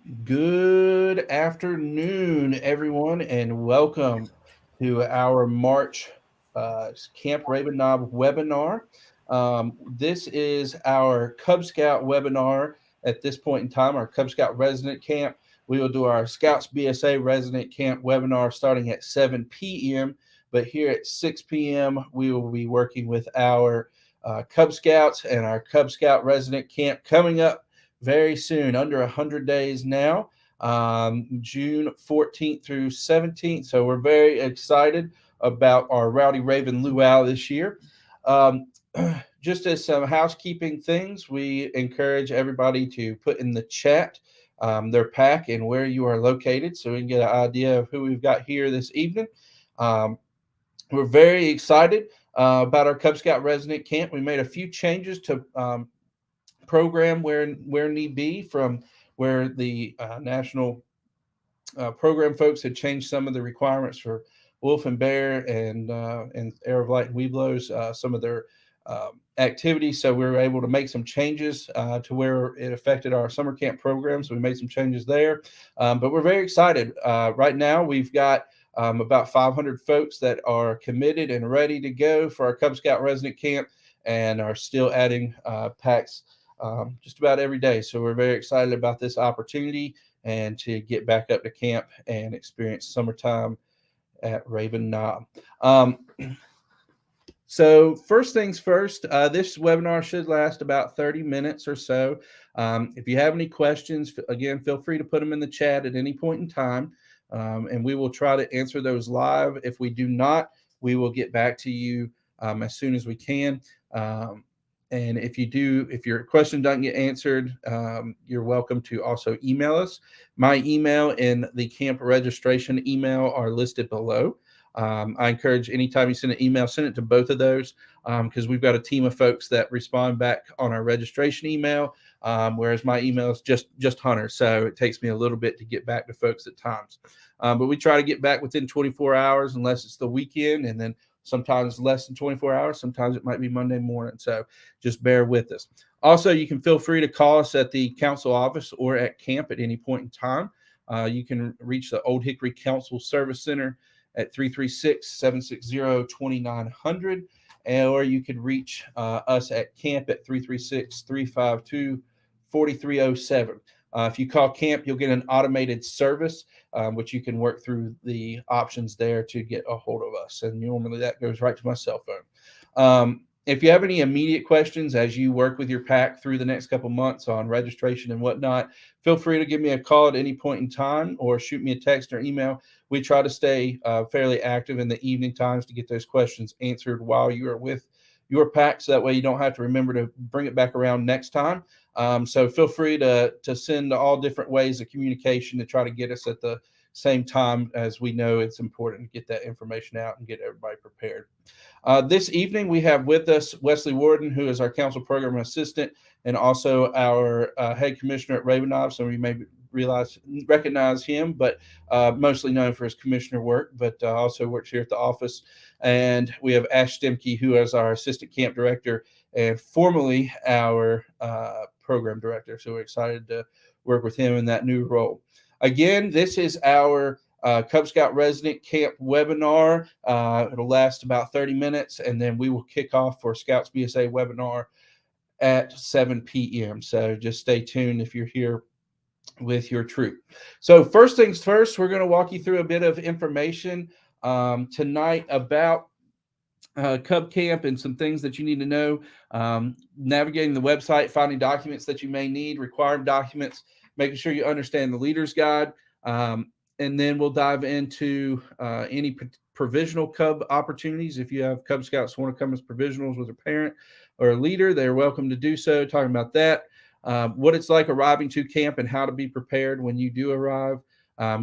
Good afternoon, everyone, and welcome to our March Camp Raven Knob webinar. This is our Cub Scout webinar at this point in time, our Cub Scout resident camp. We will do our Scouts BSA resident camp webinar starting at 7 p.m. But here at 6 p.m., we will be working with our Cub Scouts and our Cub Scout resident camp coming up very soon, under 100 days now, June 14th through 17th. So we're very excited about our Rowdy Raven Luau this year. Just as some housekeeping things, we encourage everybody to put in the chat their pack and where you are located so we can get an idea of who we've got here this evening. We're very excited about our Cub Scout resident camp. We made a few changes to program where need be from where the national program folks had changed some of the requirements for wolf and bear and Air of Light and Webelos, some of their activities. So we were able to make some changes to where it affected our summer camp program. So we made some changes there. But we're very excited. Right now, we've got about 500 folks that are committed and ready to go for our Cub Scout resident camp and are still adding packs just about every day. So we're very excited about this opportunity and to get back up to camp and experience summertime at Raven Knob. So first things first, this webinar should last about 30 minutes or so. If you have any questions, again, feel free to put them in the chat at any point in time, and we will try to answer those live. If we do not, we will get back to you as soon as we can. And if your question doesn't get answered, you're welcome to also email us. My email and the camp registration email are listed below. I encourage anytime you send an email, send it to both of those because we've got a team of folks that respond back on our registration email, whereas my email is just Hunter. So it takes me a little bit to get back to folks at times. But we try to get back within 24 hours unless it's the weekend, and then sometimes less than 24 hours. Sometimes it might be Monday morning. So just bear with us. Also, you can feel free to call us at the council office or at camp at any point in time. You can reach the Old Hickory Council Service Center at 336-760-2900, or you could reach us at camp at 336-352-4307. If you call camp, you'll get an automated service, which you can work through the options there to get a hold of us. And normally that goes right to my cell phone. If you have any immediate questions as you work with your pack through the next couple months on registration and whatnot, feel free to give me a call at any point in time or shoot me a text or email. We try to stay fairly active in the evening times to get those questions answered while you are with your pack, so that way you don't have to remember to bring it back around next time. So feel free to send all different ways of communication to try to get us at the same time, as we know it's important to get that information out and get everybody prepared. This evening, we have with us Wesley Warden, who is our council program assistant and also our head commissioner at Raven Knob. Some of you may recognize him, but mostly known for his commissioner work, but also works here at the office. And we have Ash Stemke, who is our assistant camp director and formerly our program director. So we're excited to work with him in that new role. Again, this is our Cub Scout resident camp webinar. It'll last about 30 minutes, and then we will kick off for Scouts BSA webinar at 7 p.m. So just stay tuned if you're here with your troop. So first things first, we're going to walk you through a bit of information tonight about Cub Camp and some things that you need to know. Navigating the website, finding documents that you may need, required documents, making sure you understand the leader's guide. And then we'll dive into any provisional Cub opportunities. If you have Cub Scouts who want to come as provisionals with a parent or a leader, they're welcome to do so. Talking about that, what it's like arriving to camp and how to be prepared when you do arrive,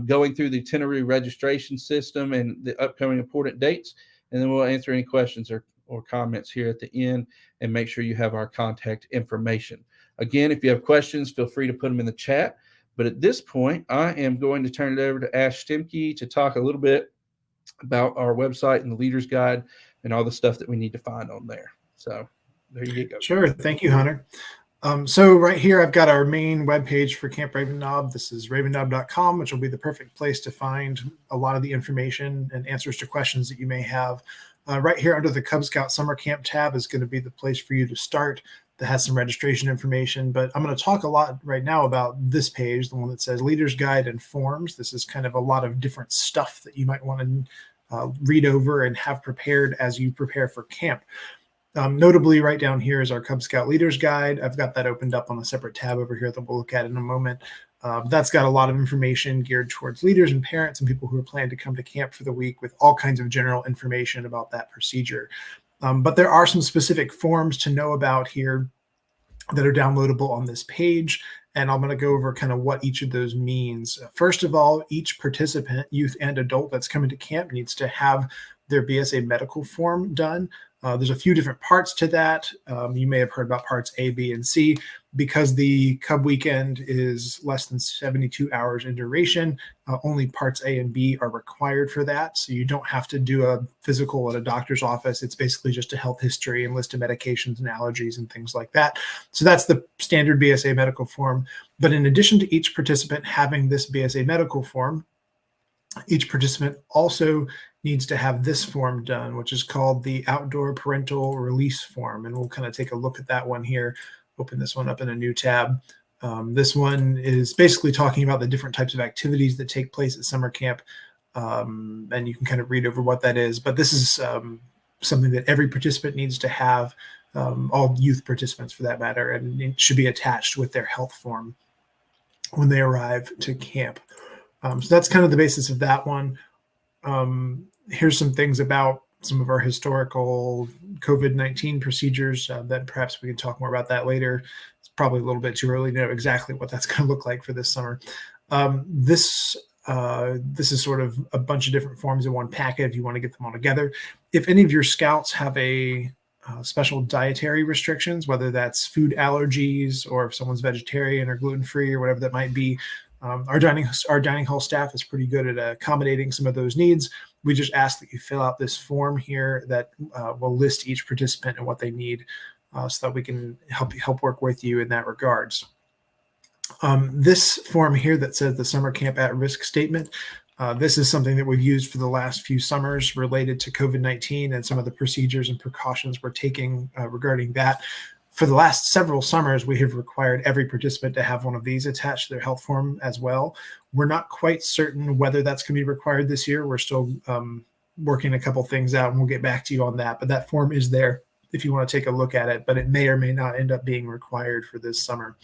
going through the itinerary registration system and the upcoming important dates. And then we'll answer any questions or comments here at the end and make sure you have our contact information. Again, if you have questions, feel free to put them in the chat. But at this point, I am going to turn it over to Ash Stemke to talk a little bit about our website and the leader's guide and all the stuff that we need to find on there. So there you go. Sure. Thank you, Hunter. So right here, I've got our main webpage for Camp Raven Knob. This is ravennob.com, which will be the perfect place to find a lot of the information and answers to questions that you may have. Right here under the Cub Scout Summer Camp tab is going to be the place for you to start. That has some registration information, but I'm going to talk a lot right now about this page, the one that says Leader's Guide and Forms. This is kind of a lot of different stuff that you might want to read over and have prepared as you prepare for camp. Notably, right down here is our Cub Scout Leaders Guide. I've got that opened up on a separate tab over here that we'll look at in a moment. That's got a lot of information geared towards leaders and parents and people who are planning to come to camp for the week with all kinds of general information about that procedure. But there are some specific forms to know about here that are downloadable on this page. And I'm going to go over kind of what each of those means. First of all, each participant, youth and adult that's coming to camp, needs to have their BSA medical form done. There's a few different parts to that. You may have heard about parts A, B, and C. Because the Cub weekend is less than 72 hours in duration, only parts A and B are required for that. So you don't have to do a physical at a doctor's office. It's basically just a health history and list of medications and allergies and things like that. So that's the standard BSA medical form. But in addition to each participant having this BSA medical form, each participant also needs to have this form done, which is called the Outdoor Parental Release Form. And we'll kind of take a look at that one here. Open this one up in a new tab. This one is basically talking about the different types of activities that take place at summer camp. And you can kind of read over what that is. But this is something that every participant needs to have, all youth participants for that matter, and it should be attached with their health form when they arrive to camp. So that's kind of the basis of that one. Here's some things about some of our historical COVID-19 procedures that perhaps we can talk more about that later. It's probably a little bit too early to know exactly what that's going to look like for this summer. This is sort of a bunch of different forms in one packet if you want to get them all together. If any of your scouts have a special dietary restrictions, whether that's food allergies or if someone's vegetarian or gluten-free or whatever that might be, our dining hall staff is pretty good at accommodating some of those needs. We just ask that you fill out this form here that will list each participant and what they need so that we can help work with you in that regards. This form here that says the Summer Camp at Risk Statement, this is something that we've used for the last few summers related to COVID-19 and some of the procedures and precautions we're taking regarding that. For the last several summers, we have required every participant to have one of these attached to their health form as well. We're not quite certain whether that's going to be required this year. We're still working a couple things out, and we'll get back to you on that. But that form is there if you want to take a look at it, but it may or may not end up being required for this summer.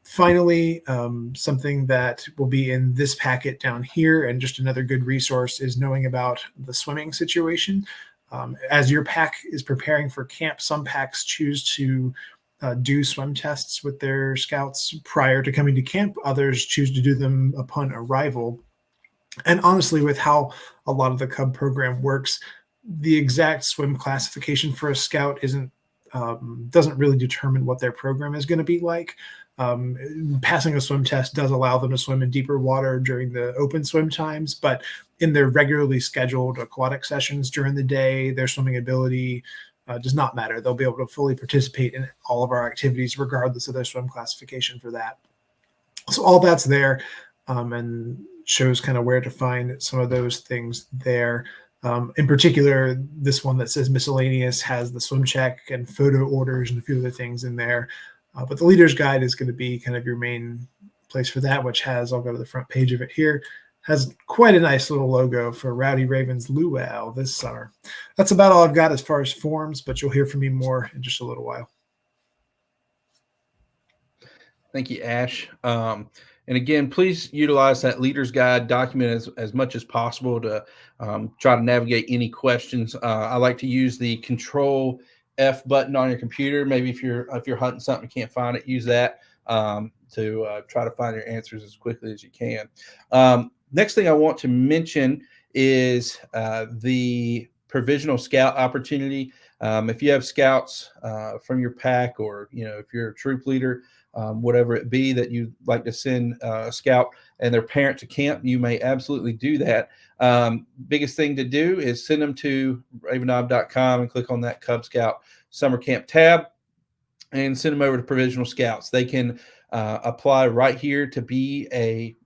Finally, something that will be in this packet down here, and just another good resource, is knowing about the swimming situation. As your pack is preparing for camp, some packs choose to do swim tests with their scouts prior to coming to camp. Others choose to do them upon arrival. And honestly, with how a lot of the Cub program works, the exact swim classification for a scout doesn't really determine what their program is going to be like. Passing a swim test does allow them to swim in deeper water during the open swim times, but in their regularly scheduled aquatic sessions during the day, their swimming ability does not matter. They'll be able to fully participate in all of our activities regardless of their swim classification for that. So all that's there and shows kind of where to find some of those things there. In particular, this one that says miscellaneous has the swim check and photo orders and a few other things in there. But the Leader's Guide is going to be kind of your main place for that, which has, I'll go to the front page of it here, has quite a nice little logo for Rowdy Ravens Luau this summer. That's about all I've got as far as forms, but you'll hear from me more in just a little while. Thank you, Ash. And again, please utilize that Leader's Guide document as much as possible to try to navigate any questions. I like to use the Control F button on your computer. Maybe if you're hunting something and can't find it, use that to try to find your answers as quickly as you can. Next thing I want to mention is the provisional scout opportunity. If you have scouts from your pack, or if you're a troop leader, whatever it be that you'd like to send a scout and their parent to camp, you may absolutely do that. Biggest thing to do is send them to ravennob.com and click on that Cub Scout Summer Camp tab. and send them over to Provisional Scouts. They can apply right here to be a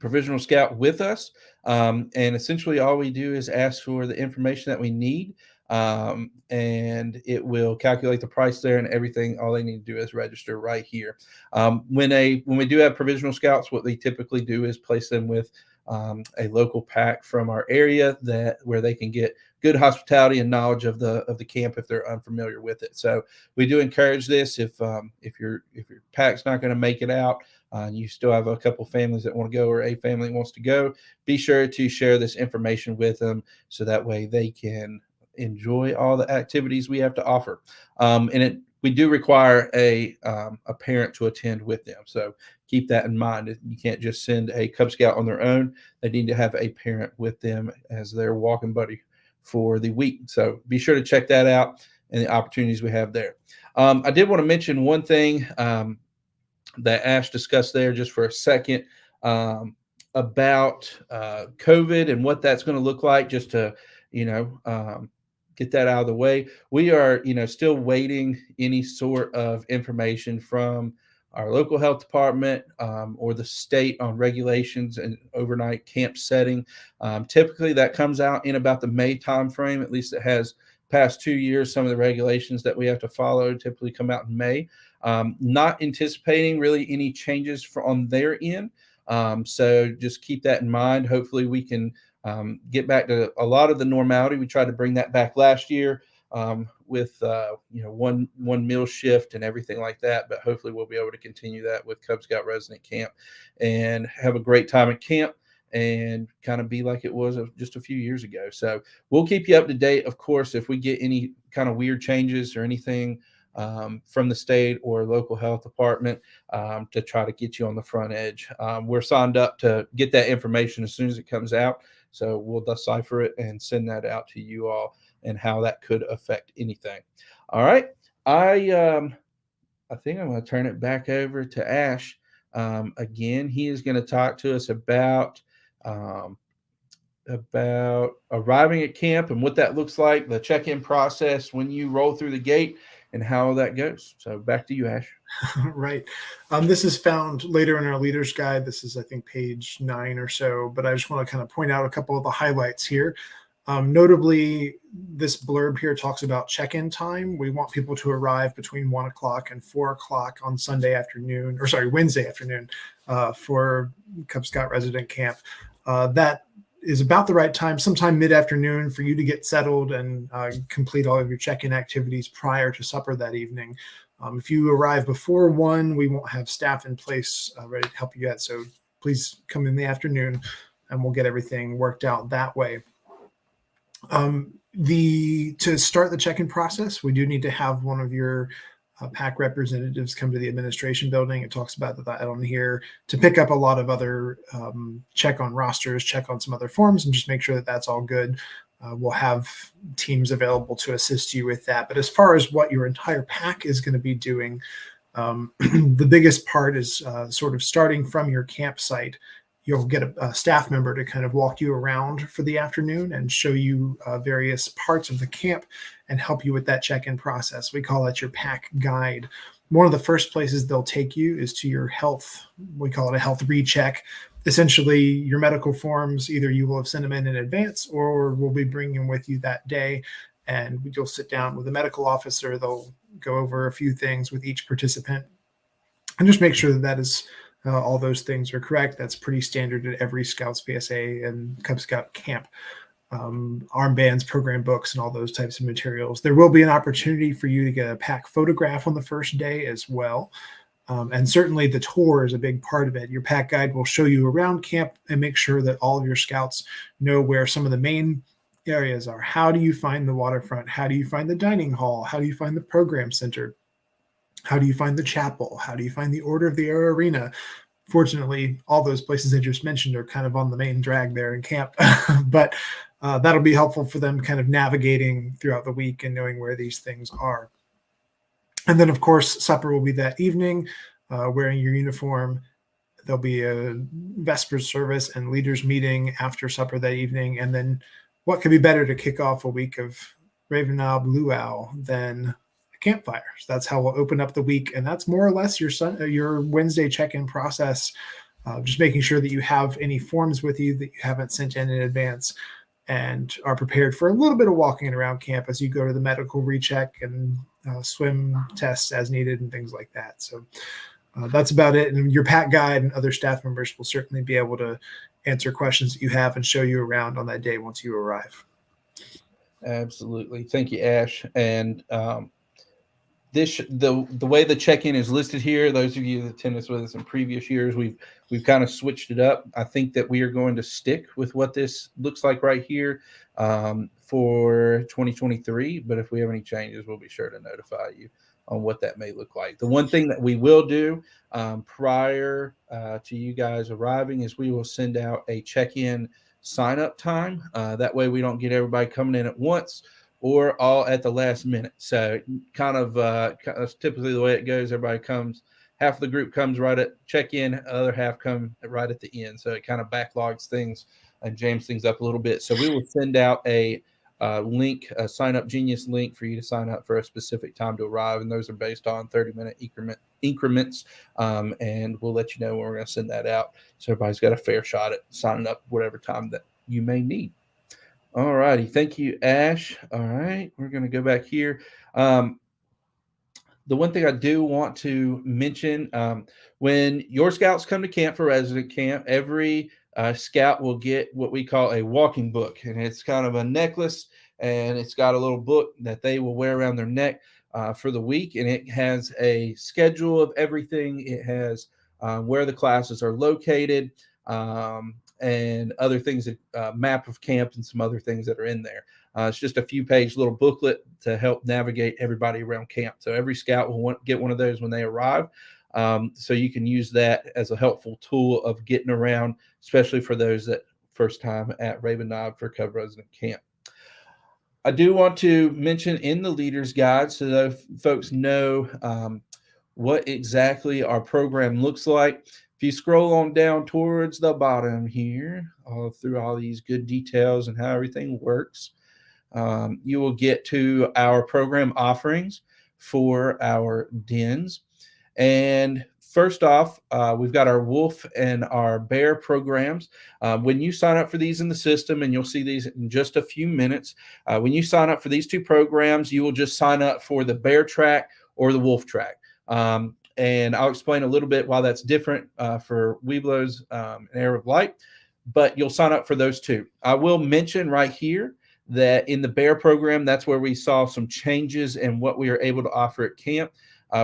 Provisional Scout with us. And essentially all we do is ask for the information that we need, and it will calculate the price there and everything. All they need to do is register right here. When we do have Provisional Scouts, what they typically do is place them with a local pack from our area where they can get good hospitality and knowledge of the camp if they're unfamiliar with it. So we do encourage this. If your pack's not going to make it out, and you still have a couple families that want to go, or a family wants to go, be sure to share this information with them so that way they can enjoy all the activities we have to offer. We do require a parent to attend with them. So keep that in mind. You can't just send a Cub Scout on their own. They need to have a parent with them as their walking buddy for the week. So be sure to check that out and the opportunities we have there. I did want to mention one thing that Ash discussed there just for a second, about COVID and what that's going to look like, just to, get that out of the way. We are, still waiting any sort of information from our local health department or the state on regulations and overnight camp setting. Typically that comes out in about the May timeframe. At least it has past 2 years. Some of the regulations that we have to follow typically come out in May. Not anticipating really any changes on their end. So just keep that in mind. Hopefully we can get back to a lot of the normality. We tried to bring that back last year with one meal shift and everything like that. But hopefully we'll be able to continue that with Cub Scout Resident Camp and have a great time at camp and kind of be like it was just a few years ago. So we'll keep you up to date, of course, if we get any kind of weird changes or anything from the state or local health department to try to get you on the front edge. We're signed up to get that information as soon as it comes out. So we'll decipher it and send that out to you all and how that could affect anything. All right. I think I'm going to turn it back over to Ash. Again, he is going to talk to us about arriving at camp and what that looks like, the check-in process when you roll through the gate, and how that goes. So back to you, Ash. Right. This is found later in our leader's guide. This is, I think, page 9 or so, but I just want to kind of point out a couple of the highlights here. Notably, this blurb here talks about check-in time. We want people to arrive between 1 o'clock and 4 o'clock on Wednesday afternoon for Cub Scout Resident Camp. That is about the right time, sometime mid-afternoon, for you to get settled and complete all of your check-in activities prior to supper that evening. If you arrive before 1, we won't have staff in place ready to help you yet. So please come in the afternoon and we'll get everything worked out that way. To start the check-in process, we do need to have one of your PAC representatives come to the administration building. It talks about that on here to pick up a lot of other check on rosters, check on some other forms, and just make sure that that's all good. We'll have teams available to assist you with that. But as far as what your entire PAC is going to be doing, the biggest part is sort of starting from your campsite. You'll get a staff member to kind of walk you around for the afternoon and show you various parts of the camp and help you with that check-in process. We call that your PAC guide. One of the first places they'll take you is to your health. We call it a health recheck. Essentially, your medical forms, either you will have sent them in advance or we'll be bringing them with you that day. And you'll sit down with a medical officer. They'll go over a few things with each participant and just make sure that is all those things are correct. That's pretty standard at every Scouts, BSA, and Cub Scout camp. Armbands, program books, and all those types of materials. There will be an opportunity for you to get a PAC photograph on the first day as well. And certainly the tour is a big part of it. Your PAC guide will show you around camp and make sure that all of your Scouts know where some of the main areas are. How do you find the waterfront? How do you find the dining hall? How do you find the program center? How do you find the chapel? How do you find the Order of the Air Arena? Fortunately, all those places I just mentioned are kind of on the main drag there in camp, but that'll be helpful for them kind of navigating throughout the week and knowing where these things are. And then, of course, supper will be that evening, wearing your uniform. There'll be a Vespers service and leaders meeting after supper that evening. And then what could be better to kick off a week of Raven Knob Luau than campfire. So that's how we'll open up the week. And that's more or less your Wednesday check-in process. Just making sure that you have any forms with you that you haven't sent in advance and are prepared for a little bit of walking around camp as you go to the medical recheck and swim tests as needed and things like that. So that's about it. And your PAC guide and other staff members will certainly be able to answer questions that you have and show you around on that day once you arrive. Absolutely. Thank you, Ash. And the way the check-in is listed here, those of you that attended with us in previous years, we've kind of switched it up. I think that we are going to stick with what this looks like right here for 2023. But if we have any changes, we'll be sure to notify you on what that may look like. The one thing that we will do prior to you guys arriving is we will send out a check-in sign-up time. That way we don't get everybody coming in at once or all at the last minute. So kind of typically the way it goes, everybody comes, half of the group comes right at check-in, the other half come right at the end. So it kind of backlogs things and jams things up a little bit. So we will send out a link, a Sign Up Genius link for you to sign up for a specific time to arrive. And those are based on 30-minute increments. And we'll let you know when we're going to send that out. So everybody's got a fair shot at signing up whatever time that you may need. All righty. Thank you, Ash. All right. We're going to go back here. The one thing I do want to mention, when your scouts come to camp for resident camp, every scout will get what we call a walking book. And it's kind of a necklace, and it's got a little book that they will wear around their neck for the week. And it has a schedule of everything. It has where the classes are located, and other things, map of camp and some other things that are in there. It's just a few-page little booklet to help navigate everybody around camp. So every scout will get one of those when they arrive. So you can use that as a helpful tool of getting around, especially for those that first time at Raven Knob for Cub Resident Camp. I do want to mention in the Leader's Guide so that folks know what exactly our program looks like. If you scroll on down towards the bottom here, through all these good details and how everything works, you will get to our program offerings for our dens. And first off, we've got our wolf and our bear programs. When you sign up for these in the system, and you'll see these in just a few minutes, when you sign up for these two programs, you will just sign up for the bear track or the wolf track. And I'll explain a little bit why that's different for Webelos and Air of Light, but you'll sign up for those two. I will mention right here that in the bear program, that's where we saw some changes in what we are able to offer at camp.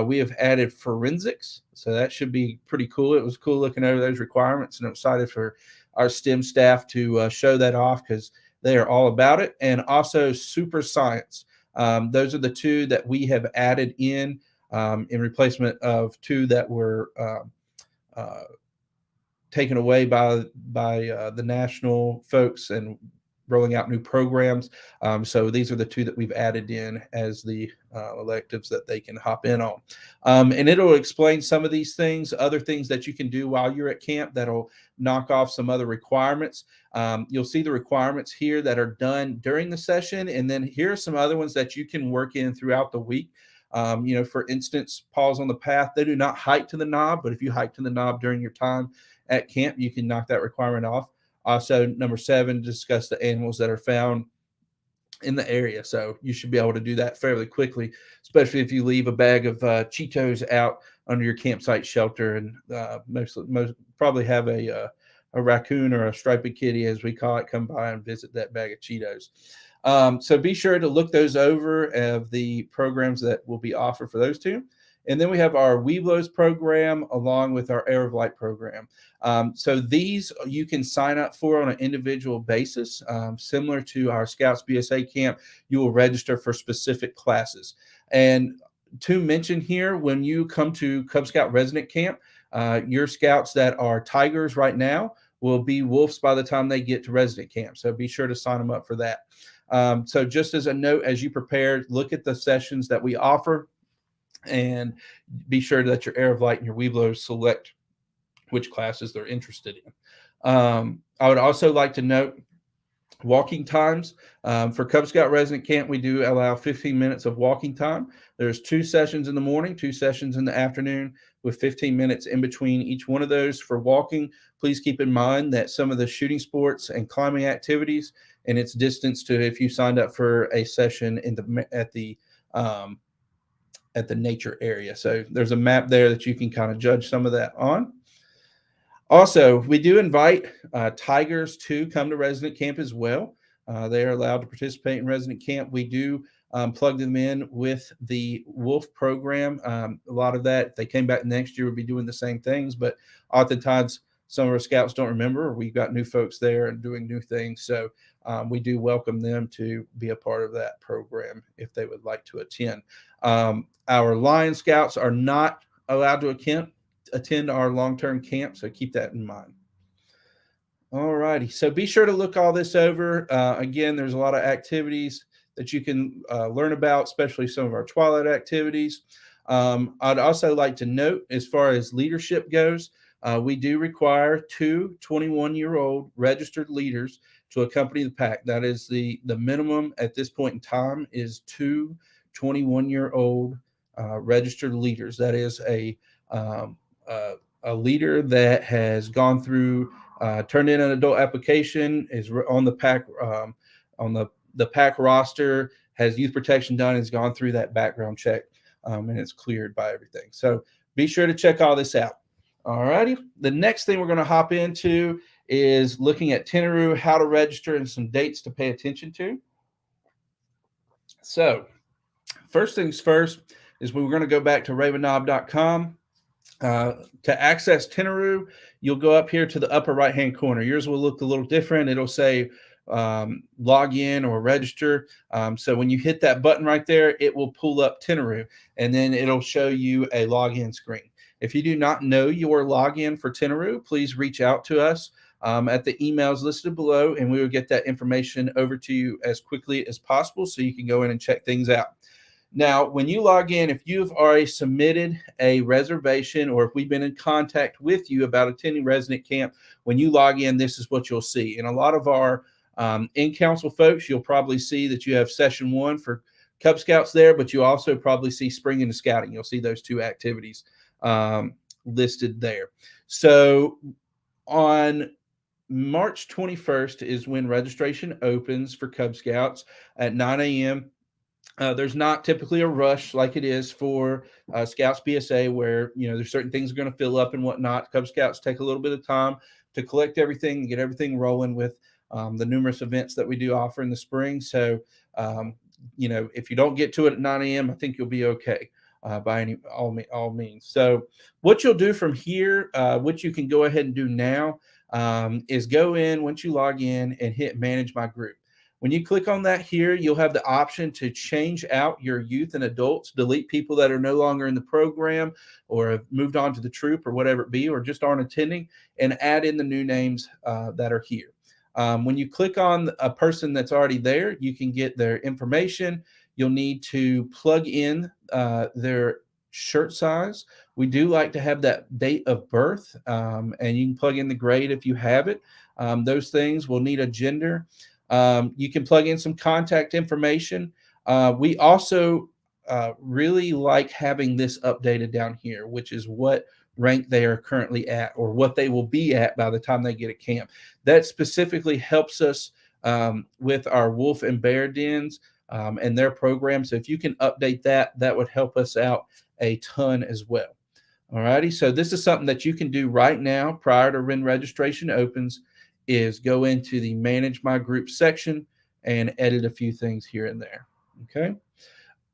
We have added forensics, so that should be pretty cool. It was cool looking over those requirements, and I'm excited for our STEM staff to show that off because they are all about it. And also super science. Those are the two that we have added in replacement of two that were taken away by the national folks and rolling out new programs. So these are the two that we've added in as the electives that they can hop in on. And it'll explain some of these things, other things that you can do while you're at camp that'll knock off some other requirements. You'll see the requirements here that are done during the session. And then here are some other ones that you can work in throughout the week. For instance, Paws on the Path, they do not hike to the knob, but if you hike to the knob during your time at camp, you can knock that requirement off. Also, number 7, discuss the animals that are found in the area. So you should be able to do that fairly quickly, especially if you leave a bag of Cheetos out under your campsite shelter, and most probably have a raccoon or a striped kitty, as we call it, come by and visit that bag of Cheetos. So be sure to look those over of the programs that will be offered for those two. And then we have our Webelos program along with our Air of Light program. So these you can sign up for on an individual basis. Similar to our Scouts BSA camp, you will register for specific classes. And to mention here, when you come to Cub Scout Resident Camp, your scouts that are tigers right now will be wolves by the time they get to resident camp. So be sure to sign them up for that. So just as a note, as you prepare, look at the sessions that we offer and be sure that your Air of Light and your Webelos select which classes they're interested in. I would also like to note Walking times for Cub Scout Resident Camp, we do allow 15 minutes of walking time. There's 2 sessions in the morning, 2 sessions in the afternoon, with 15 minutes in between each one of those for walking. Please keep in mind that some of the shooting sports and climbing activities, and its distance to if you signed up for a session in the at the nature area. So there's a map there that you can kind of judge some of that on. Also, we do invite tigers to come to resident camp as well. They are allowed to participate in resident camp. We do plug them in with the wolf program. A lot of that, if they came back next year, would be doing the same things, but oftentimes some of our scouts don't remember. We've got new folks there and doing new things. So we do welcome them to be a part of that program if they would like to attend. Our Lion Scouts are not allowed to attend our long-term camp, so keep that in mind. All righty, so be sure to look all this over. Again, there's a lot of activities that you can learn about, especially some of our twilight activities. I'd also like to note, as far as leadership goes, we do require 2 21-year-old registered leaders to accompany the pack. That is the minimum at this point in time is 2 21-year-old registered leaders. That is a leader that has gone through, turned in an adult application, is on the pack the pack roster, has youth protection done, has gone through that background check, and it's cleared by everything. So be sure to check all this out. All righty. The next thing we're going to hop into is looking at Tinaroo, how to register, and some dates to pay attention to. So first things first is we're going to go back to ravennob.com. To access Tinaroo, you'll go up here to the upper right-hand corner. Yours will look a little different. It'll say log in or register. So when you hit that button right there, it will pull up Tinaroo, and then it'll show you a login screen. If you do not know your login for Tinaroo, please reach out to us at the emails listed below, and we will get that information over to you as quickly as possible so you can go in and check things out. Now, when you log in, if you've already submitted a reservation or if we've been in contact with you about attending resident camp, when you log in, this is what you'll see. And a lot of our in-council folks, you'll probably see that you have session 1 for Cub Scouts there, but you also probably see spring into scouting. You'll see those 2 activities listed there. So on March 21st is when registration opens for Cub Scouts at 9 a.m. There's not typically a rush like it is for Scouts BSA, where there's certain things are going to fill up and whatnot. Cub Scouts take a little bit of time to collect everything and get everything rolling with the numerous events that we do offer in the spring. So if you don't get to it at 9 a.m., I think you'll be okay by all means. So what you'll do from here, what you can go ahead and do now, is go in once you log in and hit Manage My Group. When you click on that here, you'll have the option to change out your youth and adults, delete people that are no longer in the program or have moved on to the troop or whatever it be, or just aren't attending, and add in the new names that are here. When you click on a person that's already there, you can get their information. You'll need to plug in their shirt size. We do like to have that date of birth, and you can plug in the grade if you have it. Those things will need a gender. You can plug in some contact information. We also really like having this updated down here, which is what rank they are currently at or what they will be at by the time they get at camp. That specifically helps us with our wolf and bear dens and their program. So if you can update that, that would help us out a ton as well. All righty. So this is something that you can do right now prior to when registration opens, is go into the Manage My Group section and edit a few things here and there. Okay.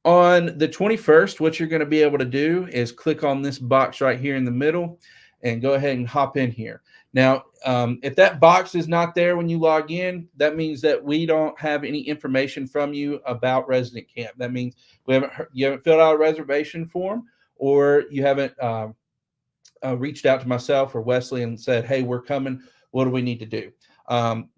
On the 21st, what you're going to be able to do is click on this box right here in the middle and go ahead and hop in here. Now, if that box is not there when you log in, that means that we don't have any information from you about resident camp. That means you haven't filled out a reservation form, or you haven't reached out to myself or Wesley and said, hey, we're coming. What do we need to do?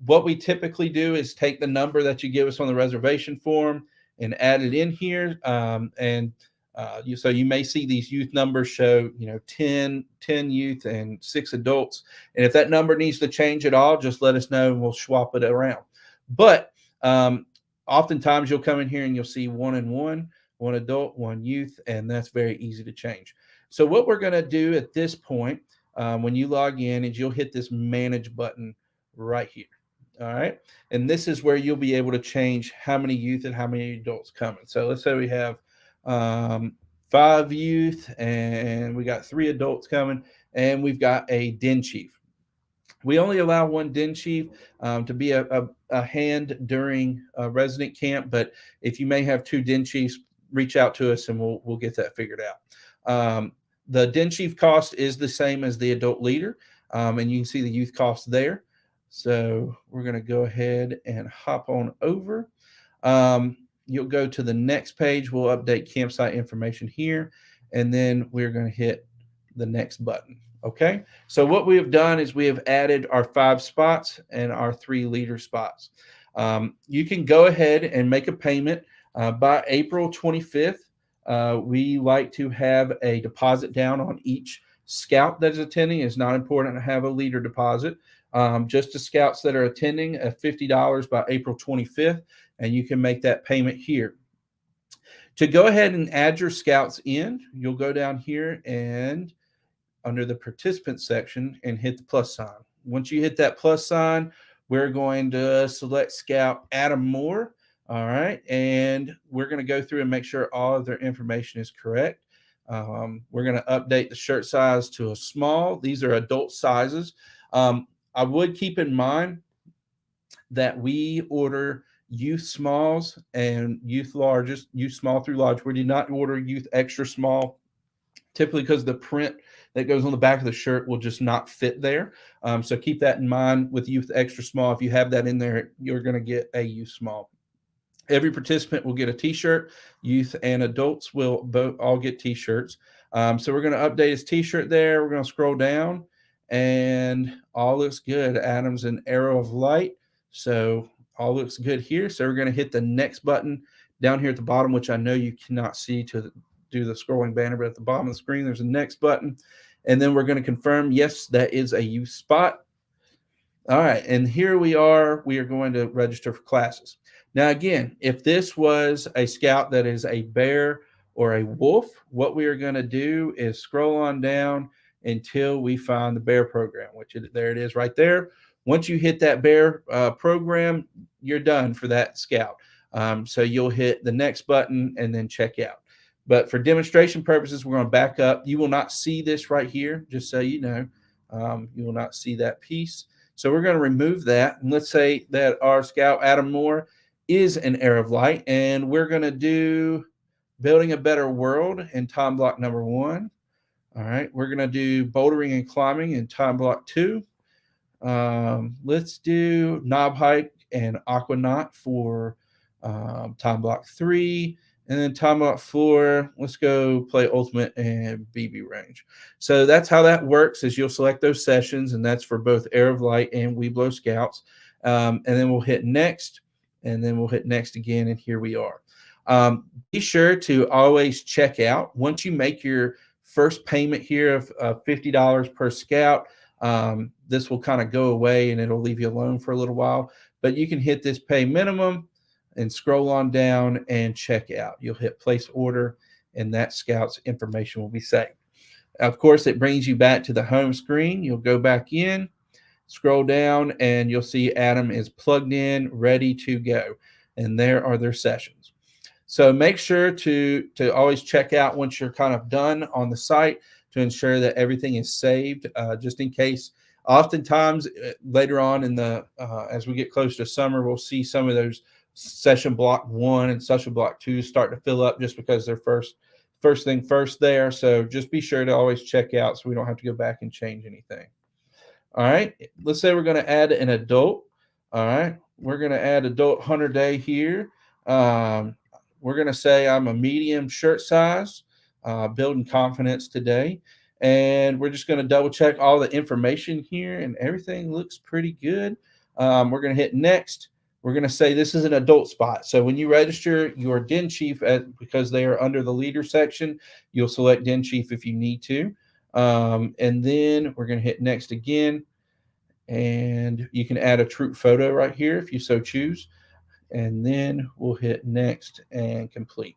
What we typically do is take the number that you give us on the reservation form and add it in here. So you may see these youth numbers show, 10 youth and 6 adults. And if that number needs to change at all, just let us know and we'll swap it around. But oftentimes you'll come in here and you'll see 1 and 1, 1 adult, 1 youth, and that's very easy to change. So what we're going to do at this point, when you log in, is you'll hit this manage button right here. All right. And this is where you'll be able to change how many youth and how many adults coming. So let's say we have 5 youth and we got 3 adults coming, and we've got a den chief. We only allow 1 den chief to be a hand during a resident camp, but if you may have 2 den chiefs, reach out to us and we'll get that figured out. The den chief cost is the same as the adult leader, and you can see the youth cost there. So we're going to go ahead and hop on over. You'll go to the next page. We'll update campsite information here, and then we're going to hit the next button. Okay, so what we have done is we have added our 5 spots and our 3 leader spots. You can go ahead and make a payment by April 25th. We like to have a deposit down on each scout that is attending. It's not important to have a leader deposit. Just the scouts that are attending at $50 by April 25th, and you can make that payment here. To go ahead and add your scouts in, you'll go down here and under the participant section and hit the plus sign. Once you hit that plus sign, we're going to select Scout Adam Moore. All right. And we're going to go through and make sure all of their information is correct. We're going to update the shirt size to a small. These are adult sizes. I would keep in mind that we order youth smalls and youth largest, youth small through large. We do not order youth extra small, typically because the print that goes on the back of the shirt will just not fit there. So keep that in mind with youth extra small. If you have that in there, you're going to get a youth small. Every participant will get a t-shirt. Youth and adults will both all get t-shirts. So we're going to update his t-shirt there. We're going to scroll down and all looks good. Adam's an arrow of light. So all looks good here. So we're going to hit the next button down here at the bottom, which I know you cannot see to do the scrolling banner, but at the bottom of the screen, there's a next button. And then we're going to confirm, yes, that is a youth spot. All right. And here we are. We are going to register for classes. Now, again, if this was a scout that is a bear or a wolf, what we are going to do is scroll on down until we find the bear program, there it is right there. Once you hit that bear program, you're done for that scout. So you'll hit the next button and then check out. But for demonstration purposes, we're going to back up. You will not see this right here, just so you know. You will not see that piece. So we're going to remove that. And let's say that our scout, Adam Moore, is an Arrow of Light. And we're going to do Building a Better World in time block number 1. All right. We're going to do Bouldering and Climbing in time block 2. Let's do Knob Hike and Aquanaut for time block 3. And then time block 4, let's go play Ultimate and BB Range. So that's how that works, is you'll select those sessions, and that's for both Arrow of Light and Weeblo Scouts. And then we'll hit Next, and then we'll hit Next again, and here we are. Be sure to always check out. Once you make your first payment here of $50 per scout, this will kind of go away, and it'll leave you alone for a little while. But you can hit this pay minimum and scroll on down and check out. You'll hit place order, and that scout's information will be saved. Of course, it brings you back to the home screen. You'll go back in, scroll down, and you'll see Adam is plugged in, ready to go. And there are their sessions. So make sure to always check out once you're kind of done on the site to ensure that everything is saved, just in case. Oftentimes later on in the as we get close to summer, we'll see some of those session block 1 and session block 2 start to fill up just because they're first thing first there. So just be sure to always check out so we don't have to go back and change anything. All right. Let's say we're going to add an adult. All right. We're going to add adult hunter day here. We're going to say I'm a medium shirt size, building confidence today. And we're just going to double check all the information here, and everything looks pretty good. We're going to hit next. We're going to say this is an adult spot. So when you register your Den Chief, because they are under the leader section, you'll select Den Chief if you need to. And then we're going to hit next again. And you can add a troop photo right here if you so choose. And then we'll hit next and complete.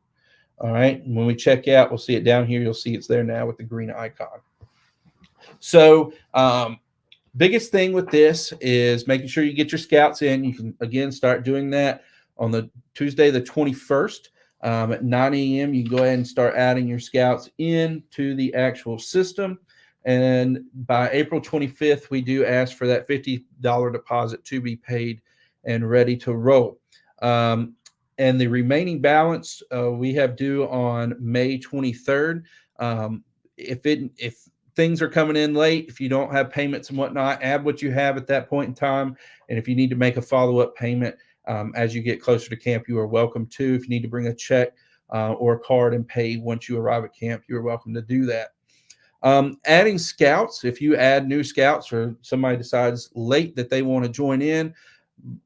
All right. And when we check out, we'll see it down here. You'll see it's there now with the green icon. So, biggest thing with this is making sure you get your scouts in. You can, again, start doing that on the Tuesday, the 21st at 9 a.m. You can go ahead and start adding your scouts into the actual system. And by April 25th, we do ask for that $50 deposit to be paid and ready to roll. And the remaining balance we have due on May 23rd. If things are coming in late, if you don't have payments and whatnot, add what you have at that point in time. And if you need to make a follow-up payment as you get closer to camp, you are welcome to. If you need to bring a check or a card and pay once you arrive at camp, you're welcome to do that. Adding scouts, if you add new scouts or somebody decides late that they want to join in,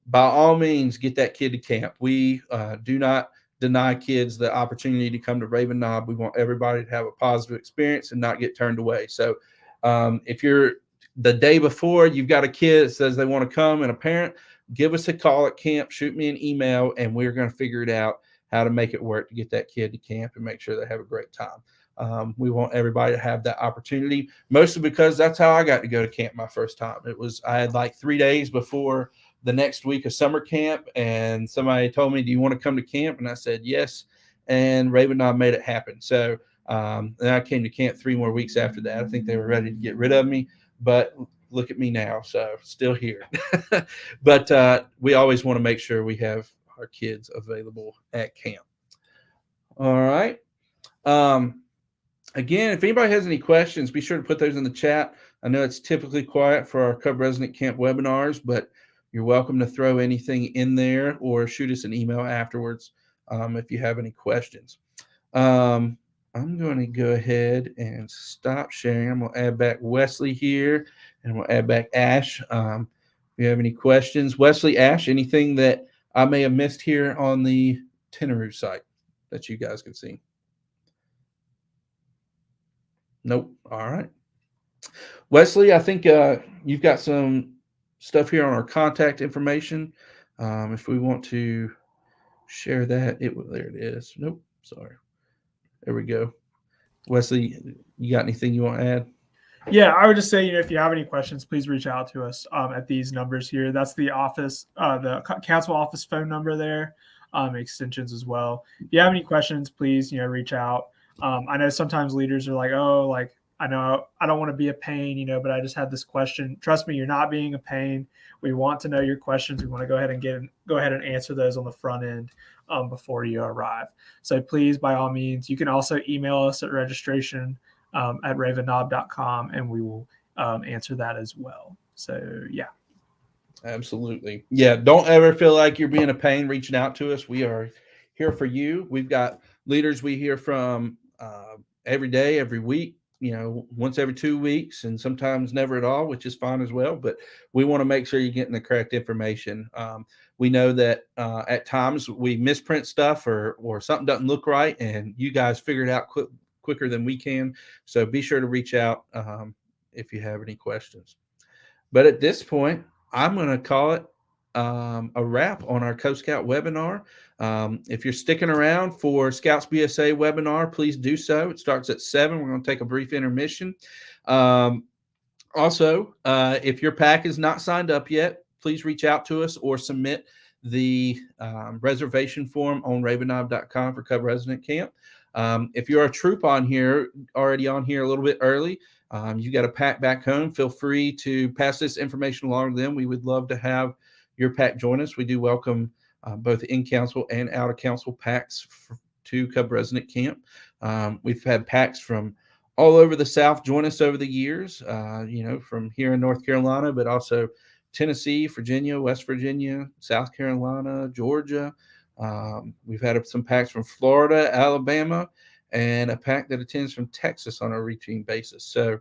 by all means, get that kid to camp. We do not deny kids the opportunity to come to Raven Knob. We want everybody to have a positive experience and not get turned away. So if you're the day before, you've got a kid that says they want to come and a parent, give us a call at camp, shoot me an email, and we're going to figure it out how to make it work to get that kid to camp and make sure they have a great time. We want everybody to have that opportunity, mostly because that's how I got to go to camp my first time. I had like 3 days before the next week of summer camp, and somebody told me, do you want to come to camp? And I said, yes. And Raven Knob made it happen. So then I came to camp 3 more weeks after that. I think they were ready to get rid of me, but look at me now. So still here. But we always want to make sure we have our kids available at camp. All right. Again, if anybody has any questions, be sure to put those in the chat. I know it's typically quiet for our Cub Resident Camp webinars, but you're welcome to throw anything in there or shoot us an email afterwards if you have any questions. I'm going to go ahead and stop sharing. I'm going to add back Wesley here, and we'll add back Ash. If you have any questions, Wesley, Ash, anything that I may have missed here on the Tenaroo site that you guys can see? Nope. All right. Wesley, I think you've got some stuff here on our contact information. If we want to share that, there it is. Nope. Sorry. There we go. Wesley, you got anything you want to add? Yeah, I would just say, if you have any questions, please reach out to us at these numbers here. That's the office, the council office phone number there, extensions as well. If you have any questions, please, reach out. I know sometimes leaders are like, oh, like, I know I don't want to be a pain, but I just had this question. Trust me, you're not being a pain. We want to know your questions. We want to go ahead and answer those on the front end before you arrive. So please, by all means, you can also email us at registration at ravennob.com, and we will answer that as well. So, yeah. Absolutely. Yeah, don't ever feel like you're being a pain reaching out to us. We are here for you. We've got leaders we hear from every day, every week, once every 2 weeks, and sometimes never at all, which is fine as well. But we want to make sure you're getting the correct information. We know that at times we misprint stuff or something doesn't look right, and you guys figure it out quicker than we can. So be sure to reach out if you have any questions. But at this point, I'm going to call it a wrap on our Cub Scout webinar. If you're sticking around for Scouts BSA webinar, please do so. It starts at 7. We're going to take a brief intermission. Also, if your pack is not signed up yet, please reach out to us or submit the reservation form on ravennob.com for Cub Resident Camp. If you're a troop already on here a little bit early, you got a pack back home, feel free to pass this information along to them. We would love to have your pack join us. We do welcome both in-council and out-of-council packs to Cub Resident Camp. We've had packs from all over the South join us over the years, from here in North Carolina, but also Tennessee, Virginia, West Virginia, South Carolina, Georgia. We've had some packs from Florida, Alabama, and a pack that attends from Texas on a routine basis. So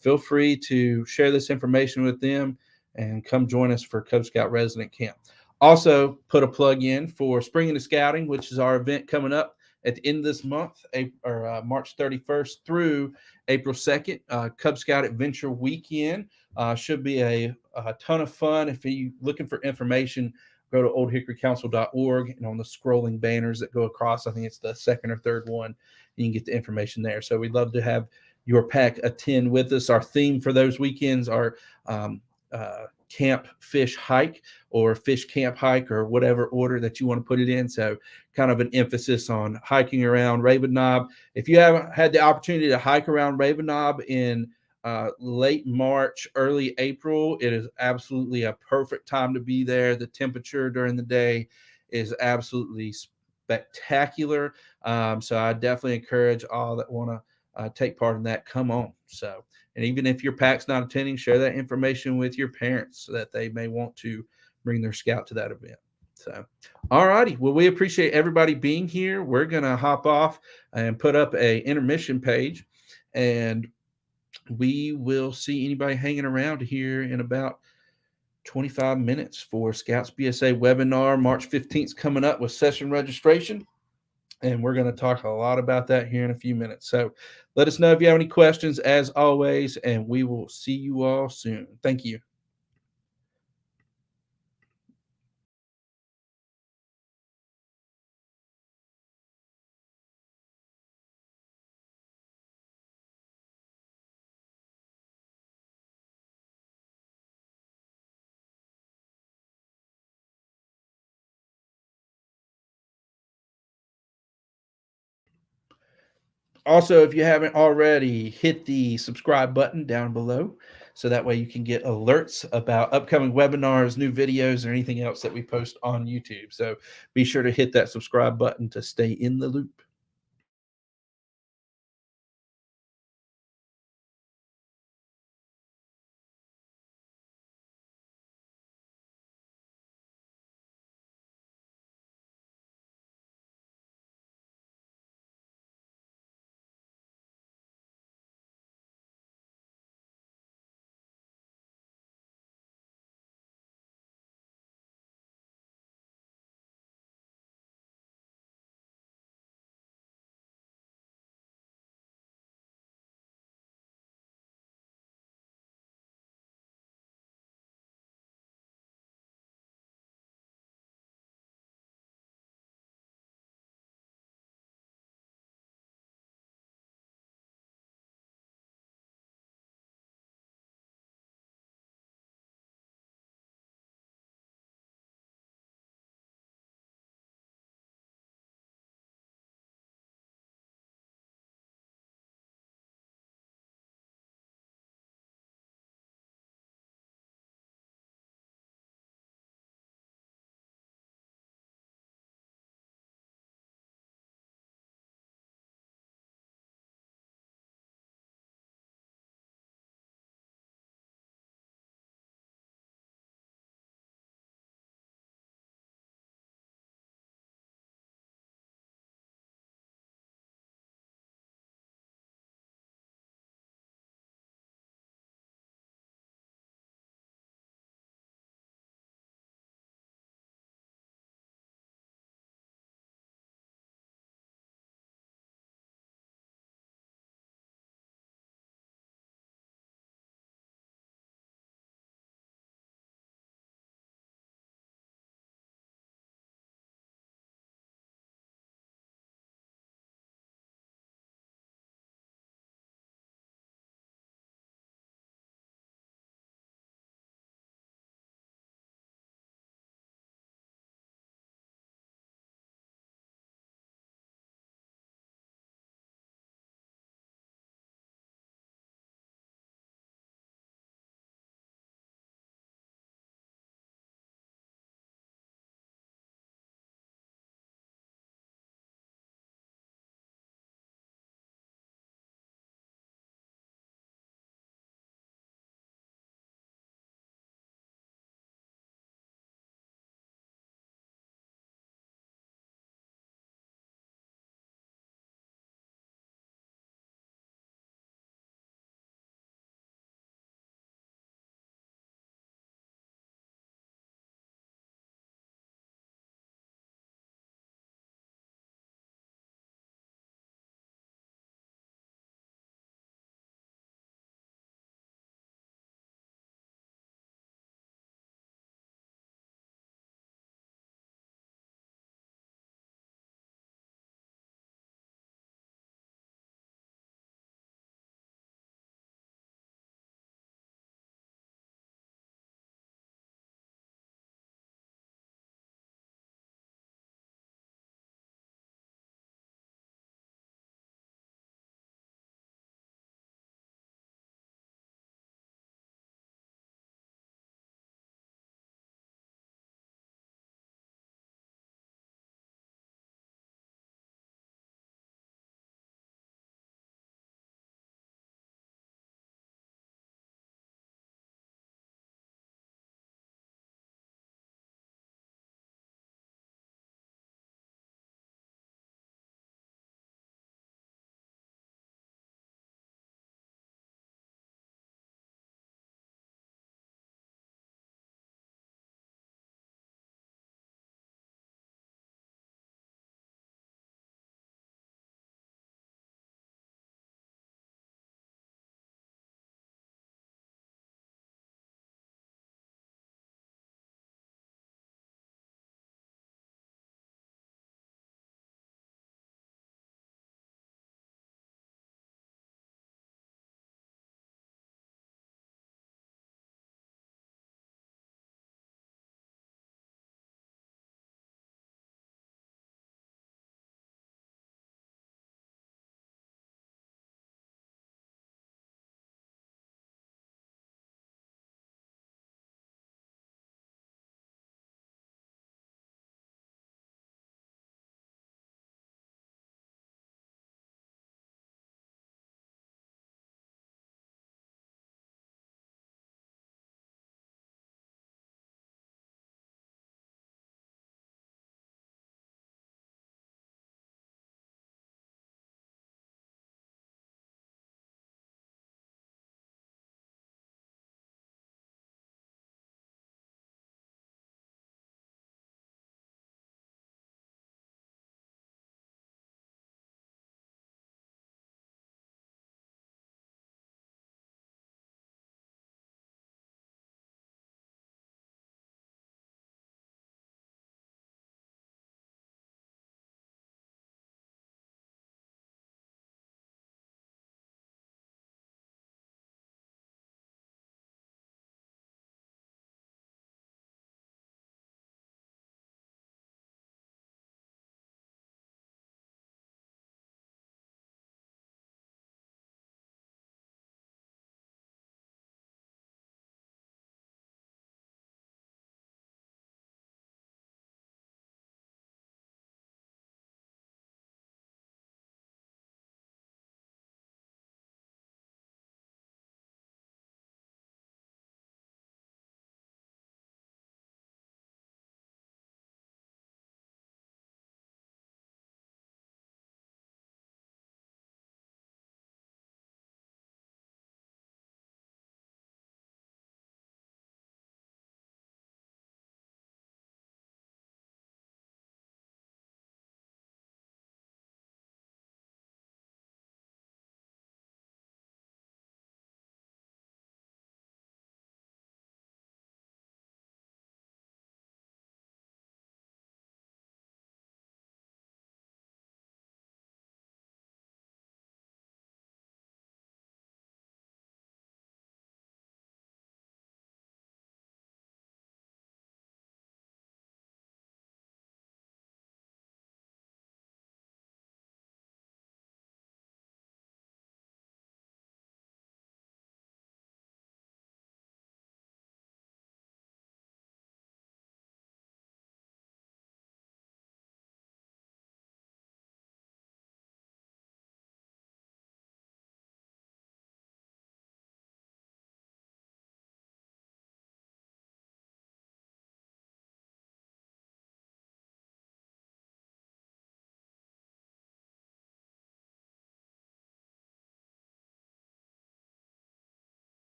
feel free to share this information with them and come join us for Cub Scout Resident Camp. Also, put a plug in for Spring into Scouting, which is our event coming up at the end of this month, March 31st through April 2nd, Cub Scout Adventure Weekend. Should be a ton of fun. If you're looking for information, go to oldhickorycouncil.org, and on the scrolling banners that go across, I think it's the second or third one, you can get the information there. So we'd love to have your pack attend with us. Our theme for those weekends are camp, fish, hike, or fish, camp, hike, or whatever order that you want to put it in. So kind of an emphasis on hiking around Raven Knob. If you haven't had the opportunity to hike around Raven Knob in late March, early April, it is absolutely a perfect time to be there. The temperature during the day is absolutely spectacular. So I definitely encourage all that want to take part in that. Come on. So, and even if your pack's not attending, share that information with your parents so that they may want to bring their scout to that event. So, all righty. Well, we appreciate everybody being here. We're going to hop off and put up a intermission page, and we will see anybody hanging around here in about 25 minutes for Scouts BSA webinar. March 15th coming up with session registration. And we're going to talk a lot about that here in a few minutes. So let us know if you have any questions, as always, and we will see you all soon. Thank you. Also, if you haven't already, hit the subscribe button down below, so that way you can get alerts about upcoming webinars, new videos, or anything else that we post on YouTube. So be sure to hit that subscribe button to stay in the loop.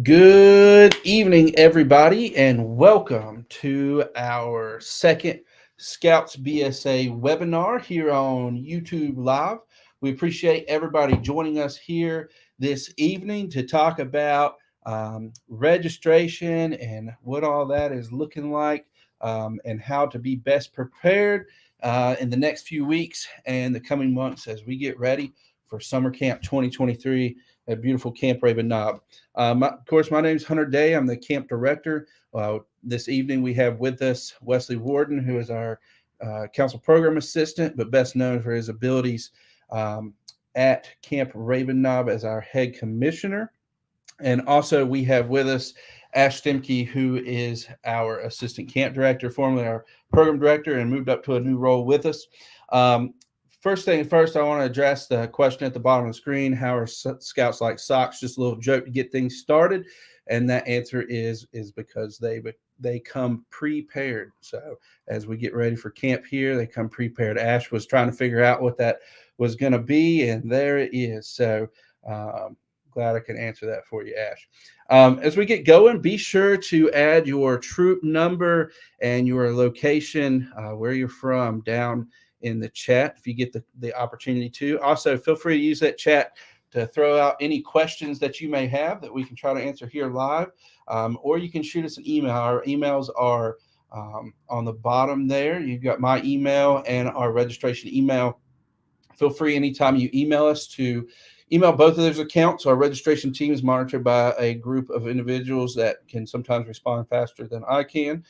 Good evening, everybody, and welcome to our second Scouts BSA webinar here on YouTube Live. We appreciate everybody joining us here this evening to talk about registration and what all that is looking like, and how to be best prepared in the next few weeks and the coming months as we get ready for Summer Camp 2023 at beautiful Camp Raven Knob. Of course, my name is Hunter Day. I'm the camp director. This evening, we have with us Wesley Warden, who is our council program assistant, but best known for his abilities at Camp Raven Knob as our head commissioner. And also, we have with us Ash Stemke, who is our assistant camp director, formerly our program director, and moved up to a new role with us. First thing first, I want to address the question at the bottom of the screen. How are Scouts like socks? Just a little joke to get things started. And that answer is because they come prepared. So as we get ready for camp here, they come prepared. Ash was trying to figure out what that was going to be, and there it is. So glad I can answer that for you, Ash. As we get going, be sure to add your troop number and your location, where you're from, down in the chat if you get the opportunity to. Also, feel free to use that chat to throw out any questions that you may have that we can try to answer here live, or you can shoot us an email. Our emails are on the bottom there. You've got my email and our registration email. Feel free anytime you email us to email both of those accounts. Our registration team is monitored by a group of individuals that can sometimes respond faster than I can.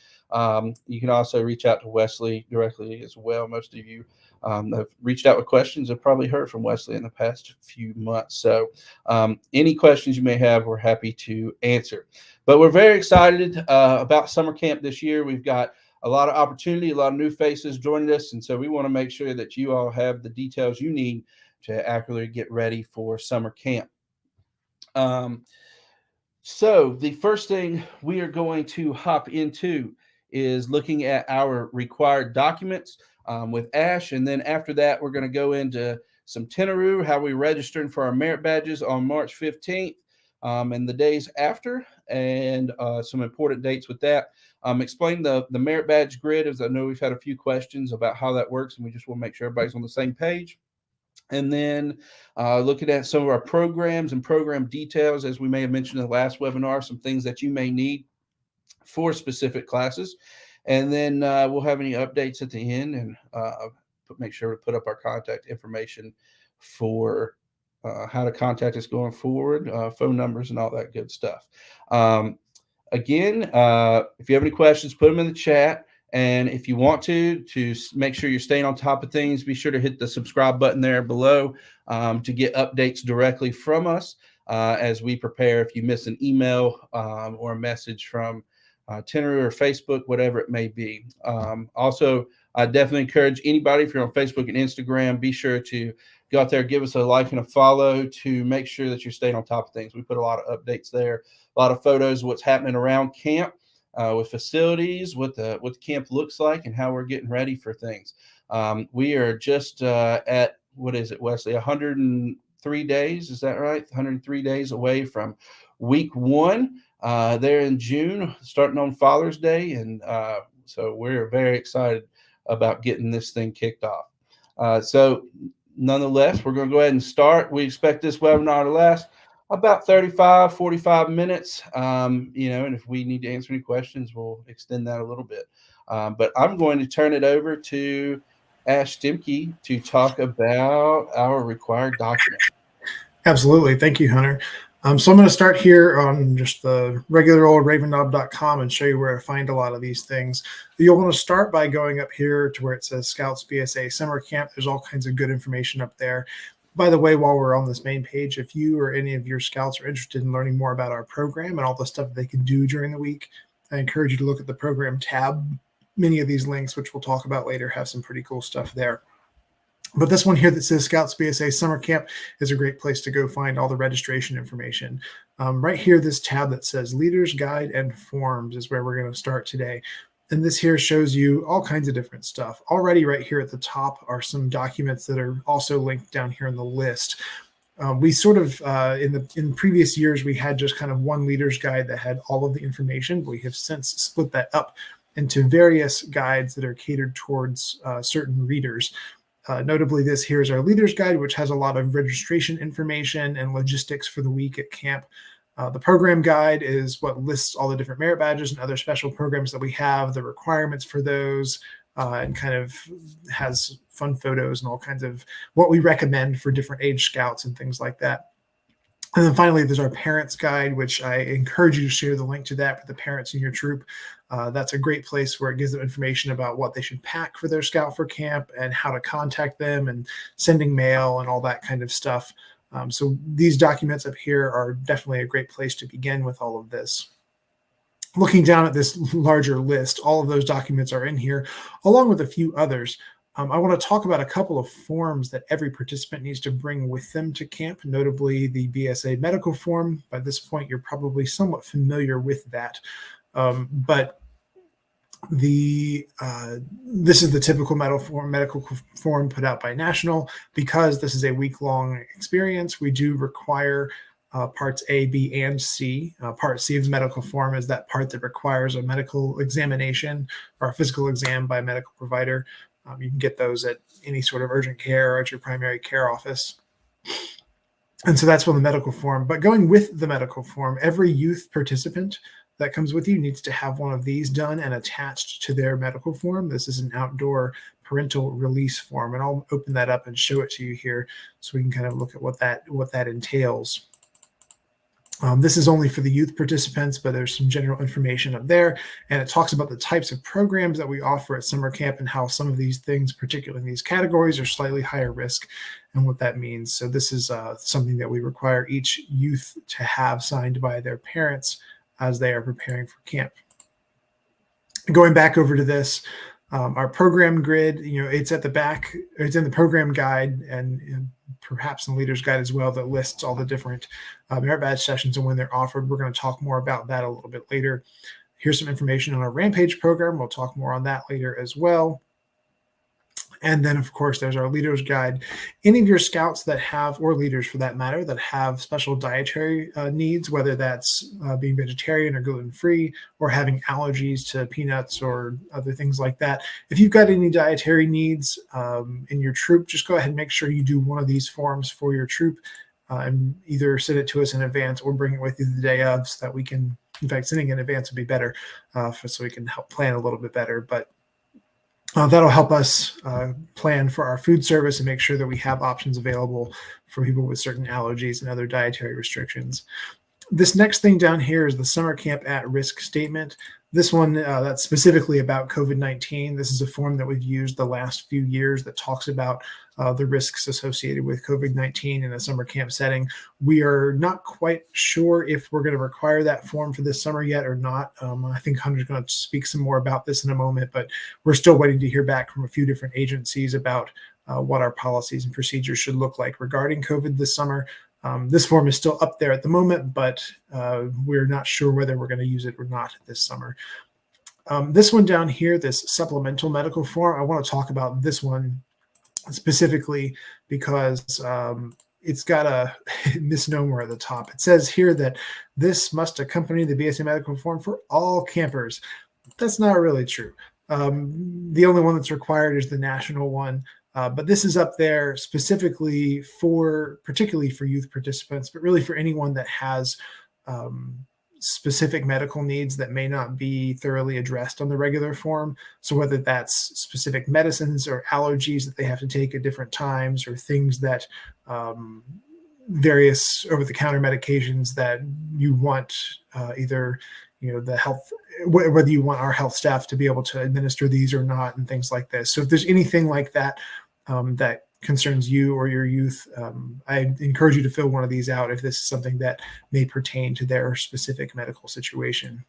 You can also reach out to Wesley directly as well. Most of you have reached out with questions. Have probably heard from Wesley in the past few months. So any questions you may have, we're happy to answer. But we're very excited about summer camp this year. We've got a lot of opportunity, a lot of new faces joining us. And so we want to make sure that you all have the details you need to accurately get ready for summer camp. So the first thing we are going to hop into is looking at our required documents with Ash. And then after that, we're going to go into some Tenaroo, how we registered for our merit badges on March 15th and the days after, and some important dates with that. Explain the merit badge grid, as I know we've had a few questions about how that works, and we just want to make sure everybody's on the same page. And then looking at some of our programs and program details, as we may have mentioned in the last webinar, some things that you may need for specific classes. And then we'll have any updates at the end, and make sure to put up our contact information for how to contact us going forward, phone numbers and all that good stuff. Again, if you have any questions, put them in the chat. And if you want to make sure you're staying on top of things, be sure to hit the subscribe button there below to get updates directly from us as we prepare. If you miss an email or a message from Tenaroo or Facebook, whatever it may be. Also, I definitely encourage anybody, if you're on Facebook and Instagram, be sure to go out there, give us a like and a follow to make sure that you're staying on top of things. We put a lot of updates there, a lot of photos of what's happening around camp. With facilities, what the camp looks like, and how we're getting ready for things. We are just at, what is it, Wesley, 103 days, is that right? 103 days away from week 1 there in June, starting on Father's Day, and so we're very excited about getting this thing kicked off. So nonetheless, we're going to go ahead and start. We expect this webinar to last about 45 minutes, and if we need to answer any questions, we'll extend that a little bit. But I'm going to turn it over to Ash Stemke to talk about our required document. Absolutely. Thank you, Hunter. So I'm going to start here on just the regular old ravennob.com and show you where to find a lot of these things. You'll want to start by going up here to where it says Scouts BSA Summer Camp. There's all kinds of good information up there. By the way, while we're on this main page, if you or any of your scouts are interested in learning more about our program and all the stuff they can do during the week, I encourage you to look at the program tab. Many of these links, which we'll talk about later, have some pretty cool stuff there. But this one here that says Scouts BSA Summer Camp is a great place to go find all the registration information. Right here, this tab that says Leaders Guide and Forms is where we're going to start today. And this here shows you all kinds of different stuff. Already right here at the top are some documents that are also linked down here in the list. We sort of, in previous years, we had just kind of one leader's guide that had all of the information. We have since split that up into various guides that are catered towards certain readers. Notably, this here is our leader's guide, which has a lot of registration information and logistics for the week at camp. The program guide is what lists all the different merit badges and other special programs that we have, the requirements for those, and kind of has fun photos and all kinds of what we recommend for different age scouts and things like that. And then finally, there's our parents guide, which I encourage you to share the link to that with the parents in your troop. That's a great place where it gives them information about what they should pack for their scout for camp and how to contact them and sending mail and all that kind of stuff. So these documents up here are definitely a great place to begin with all of this. Looking down at this larger list, all of those documents are in here, along with a few others. I want to talk about a couple of forms that every participant needs to bring with them to camp, notably the BSA medical form. By this point, you're probably somewhat familiar with that. But this is the typical medical form put out by National. Because this is a week-long experience, we do require parts A, B, and C. Part C of the medical form is that part that requires a medical examination or a physical exam by a medical provider. You can get those at any sort of urgent care or at your primary care office. And so that's for the medical form. But going with the medical form, every youth participant that comes with you needs to have one of these done and attached to their medical form. This is an outdoor parental release form, and I'll open that up and show it to you here so we can kind of look at what that entails. This is only for the youth participants, but there's some general information up there, and it talks about the types of programs that we offer at summer camp and how some of these things, particularly in these categories, are slightly higher risk and what that means. So this is something that we require each youth to have signed by their parents as they are preparing for camp. Going back over to this, our program grid, it's at the back, it's in the program guide and perhaps in the leader's guide as well, that lists all the different merit badge sessions and when they're offered. We're going to talk more about that a little bit later. Here's some information on our Rampage program. We'll talk more on that later as well. And then, of course, there's our leader's guide. Any of your scouts that have, or leaders for that matter, that have special dietary needs, whether that's being vegetarian or gluten-free or having allergies to peanuts or other things like that. If you've got any dietary needs in your troop, just go ahead and make sure you do one of these forms for your troop and either send it to us in advance or bring it with you the day of so that we can, in fact, sending in advance would be better so we can help plan a little bit better. But that'll help us plan for our food service and make sure that we have options available for people with certain allergies and other dietary restrictions. This next thing down here is the summer camp at risk statement. This one that's specifically about COVID-19. This is a form that we've used the last few years that talks about the risks associated with COVID-19 in a summer camp setting. We are not quite sure if we're going to require that form for this summer yet or not. I think Hunter's going to speak some more about this in a moment, but we're still waiting to hear back from a few different agencies about what our policies and procedures should look like regarding COVID this summer. This form is still up there at the moment, but we're not sure whether we're going to use it or not this summer. This one down here, this supplemental medical form, I want to talk about this one specifically because it's got a misnomer at the top. It says here that this must accompany the BSA medical form for all campers. That's not really true. The only one that's required is the national one. But this is up there specifically particularly for youth participants, but really for anyone that has specific medical needs that may not be thoroughly addressed on the regular form. So whether that's specific medicines or allergies that they have to take at different times, or things that various over-the-counter medications that you want either the health, whether you want our health staff to be able to administer these or not, and things like this. So if there's anything like that that concerns you or your youth, I encourage you to fill one of these out if this is something that may pertain to their specific medical situation.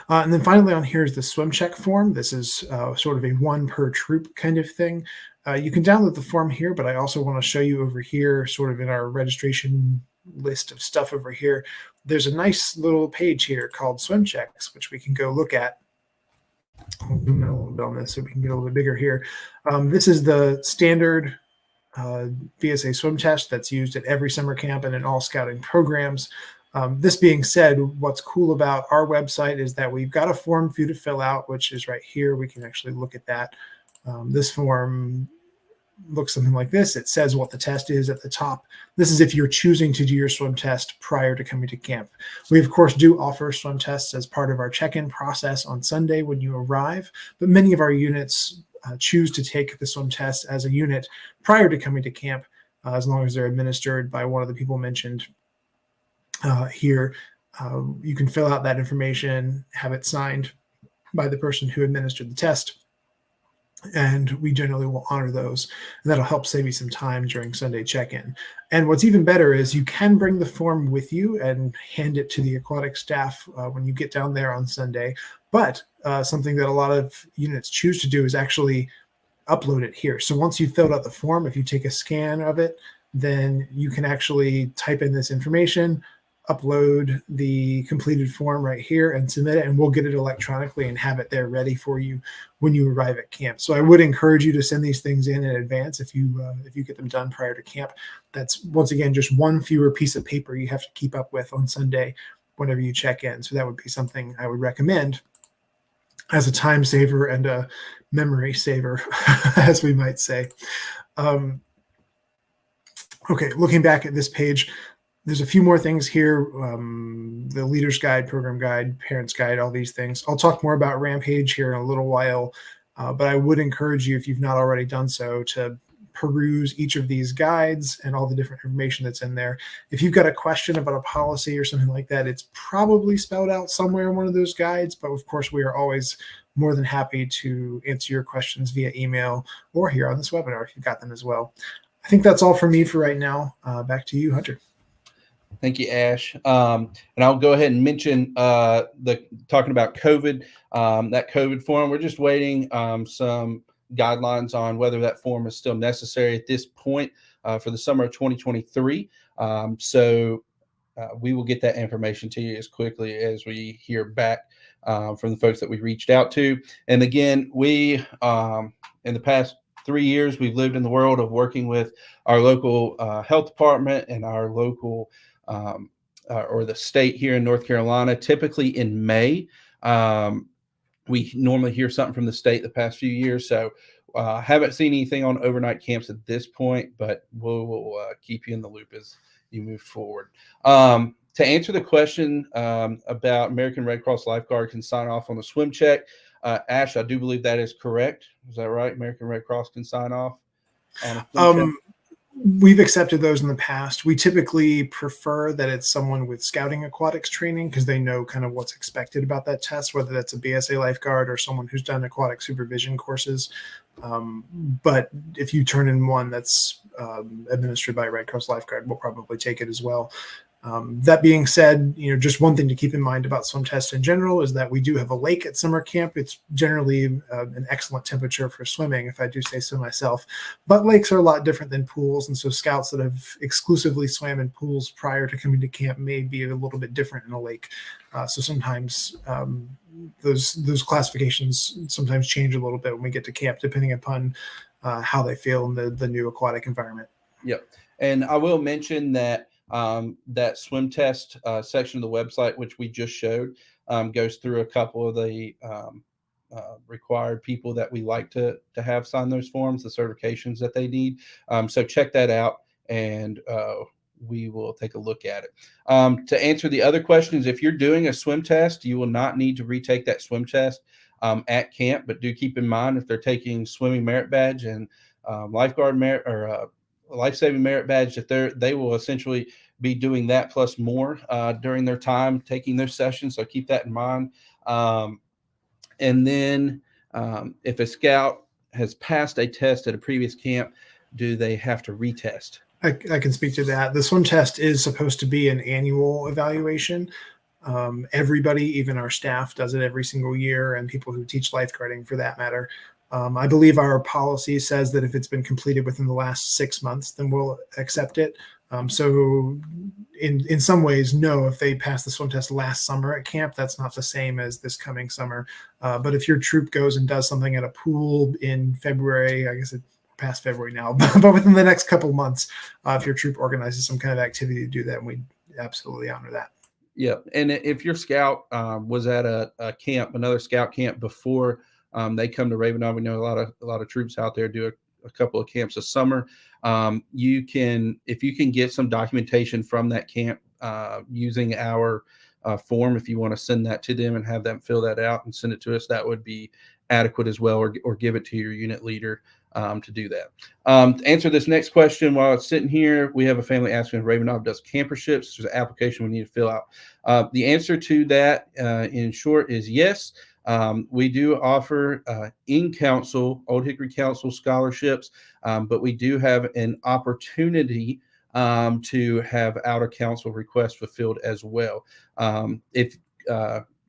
And then finally on here is the swim check form. This is sort of a one per troop kind of thing. You can download the form here, but I also want to show you over here, sort of in our registration list of stuff over here, there's a nice little page here called swim checks, which we can go look at. I'll zoom in a little bit on this so we can get a little bit bigger here. This is the standard BSA swim test that's used at every summer camp and in all scouting programs. This being said, what's cool about our website is that we've got a form for you to fill out, which is right here. We can actually look at that. This form looks something like this. It says what the test is at the top. This is if you're choosing to do your swim test prior to coming to camp. We, of course, do offer swim tests as part of our check-in process on Sunday when you arrive, but many of our units choose to take the swim test as a unit prior to coming to camp, as long as they're administered by one of the people mentioned here. You can fill out that information, have it signed by the person who administered the test, and we generally will honor those. And that'll help save you some time during Sunday check-in. And what's even better is you can bring the form with you and hand it to the aquatic staff when you get down there on Sunday. But something that a lot of units choose to do is actually upload it here. So once you've filled out the form, if you take a scan of it, then you can actually type in this information, upload the completed form right here and submit it, and we'll get it electronically and have it there ready for you when you arrive at camp. So I would encourage you to send these things in advance if you get them done prior to camp. That's, once again, just one fewer piece of paper you have to keep up with on Sunday whenever you check in. So that would be something I would recommend as a time saver and a memory saver, as we might say. Okay, looking back at this page, there's a few more things here. The leader's guide, program guide, parents guide, all these things. I'll talk more about Rampage here in a little while, but I would encourage you, if you've not already done so, to peruse each of these guides and all the different information that's in there. If you've got a question about a policy or something like that, it's probably spelled out somewhere in one of those guides, but of course we are always more than happy to answer your questions via email or here on this webinar if you've got them as well. I think that's all for me for right now. Back to you, Hunter. Thank you, Ash. And I'll go ahead and mention talking about COVID, that COVID form. We're just waiting some guidelines on whether that form is still necessary at this point for the summer of 2023. So we will get that information to you as quickly as we hear back from the folks that we reached out to. And again, we, in the past 3 years, we've lived in the world of working with our local health department and our local or the state here in North Carolina. Typically in May, we normally hear something from the state the past few years. So haven't seen anything on overnight camps at this point, but we'll keep you in the loop as you move forward. To answer the question about American Red Cross lifeguard can sign off on the swim check, Ash, I do believe that is correct. Is that right? American Red Cross can sign off on a swim check? We've accepted those in the past. We typically prefer that it's someone with scouting aquatics training because they know kind of what's expected about that test, whether that's a BSA lifeguard or someone who's done aquatic supervision courses. But if you turn in one that's administered by a Red Cross lifeguard, we'll probably take it as well. That being said, just one thing to keep in mind about swim tests in general is that we do have a lake at summer camp. It's generally an excellent temperature for swimming, if I do say so myself. But lakes are a lot different than pools, and so scouts that have exclusively swam in pools prior to coming to camp may be a little bit different in a lake. So sometimes those classifications sometimes change a little bit when we get to camp, depending upon how they feel in the new aquatic environment. Yep. And I will mention that that swim test section of the website, which we just showed, goes through a couple of the required people that we like to have sign those forms, the certifications that they need. So check that out, and we will take a look at it. To answer the other questions, if you're doing a swim test, you will not need to retake that swim test at camp, but do keep in mind if they're taking swimming merit badge and lifeguard merit or life-saving merit badge, that they will essentially be doing that plus more during their time taking their sessions. So keep that in mind. And then if a scout has passed a test at a previous camp, do they have to retest? I can speak to that. The swim test is supposed to be an annual evaluation. Everybody, even our staff, does it every single year, and people who teach lifeguarding for that matter. I believe our policy says that if it's been completed within the last 6 months, then we'll accept it. So in some ways, no, if they passed the swim test last summer at camp, that's not the same as this coming summer. But if your troop goes and does something at a pool in February, I guess it past February now, but within the next couple of months, if your troop organizes some kind of activity to do that, we absolutely honor that. Yeah, and if your scout was at a camp, another scout camp before they come to Raven Knob, we know a lot of troops out there do a couple of camps a summer. You can, if you can get some documentation from that camp using our form, if you want to send that to them and have them fill that out and send it to us, that would be adequate as well, or give it to your unit leader to do that. To answer this next question, while it's sitting here, we have a family asking if Raven Knob does camperships. There's an application we need to fill out. The answer to that, in short, is yes. We do offer in-council, Old Hickory Council scholarships, but we do have an opportunity to have out-of-council requests fulfilled as well. If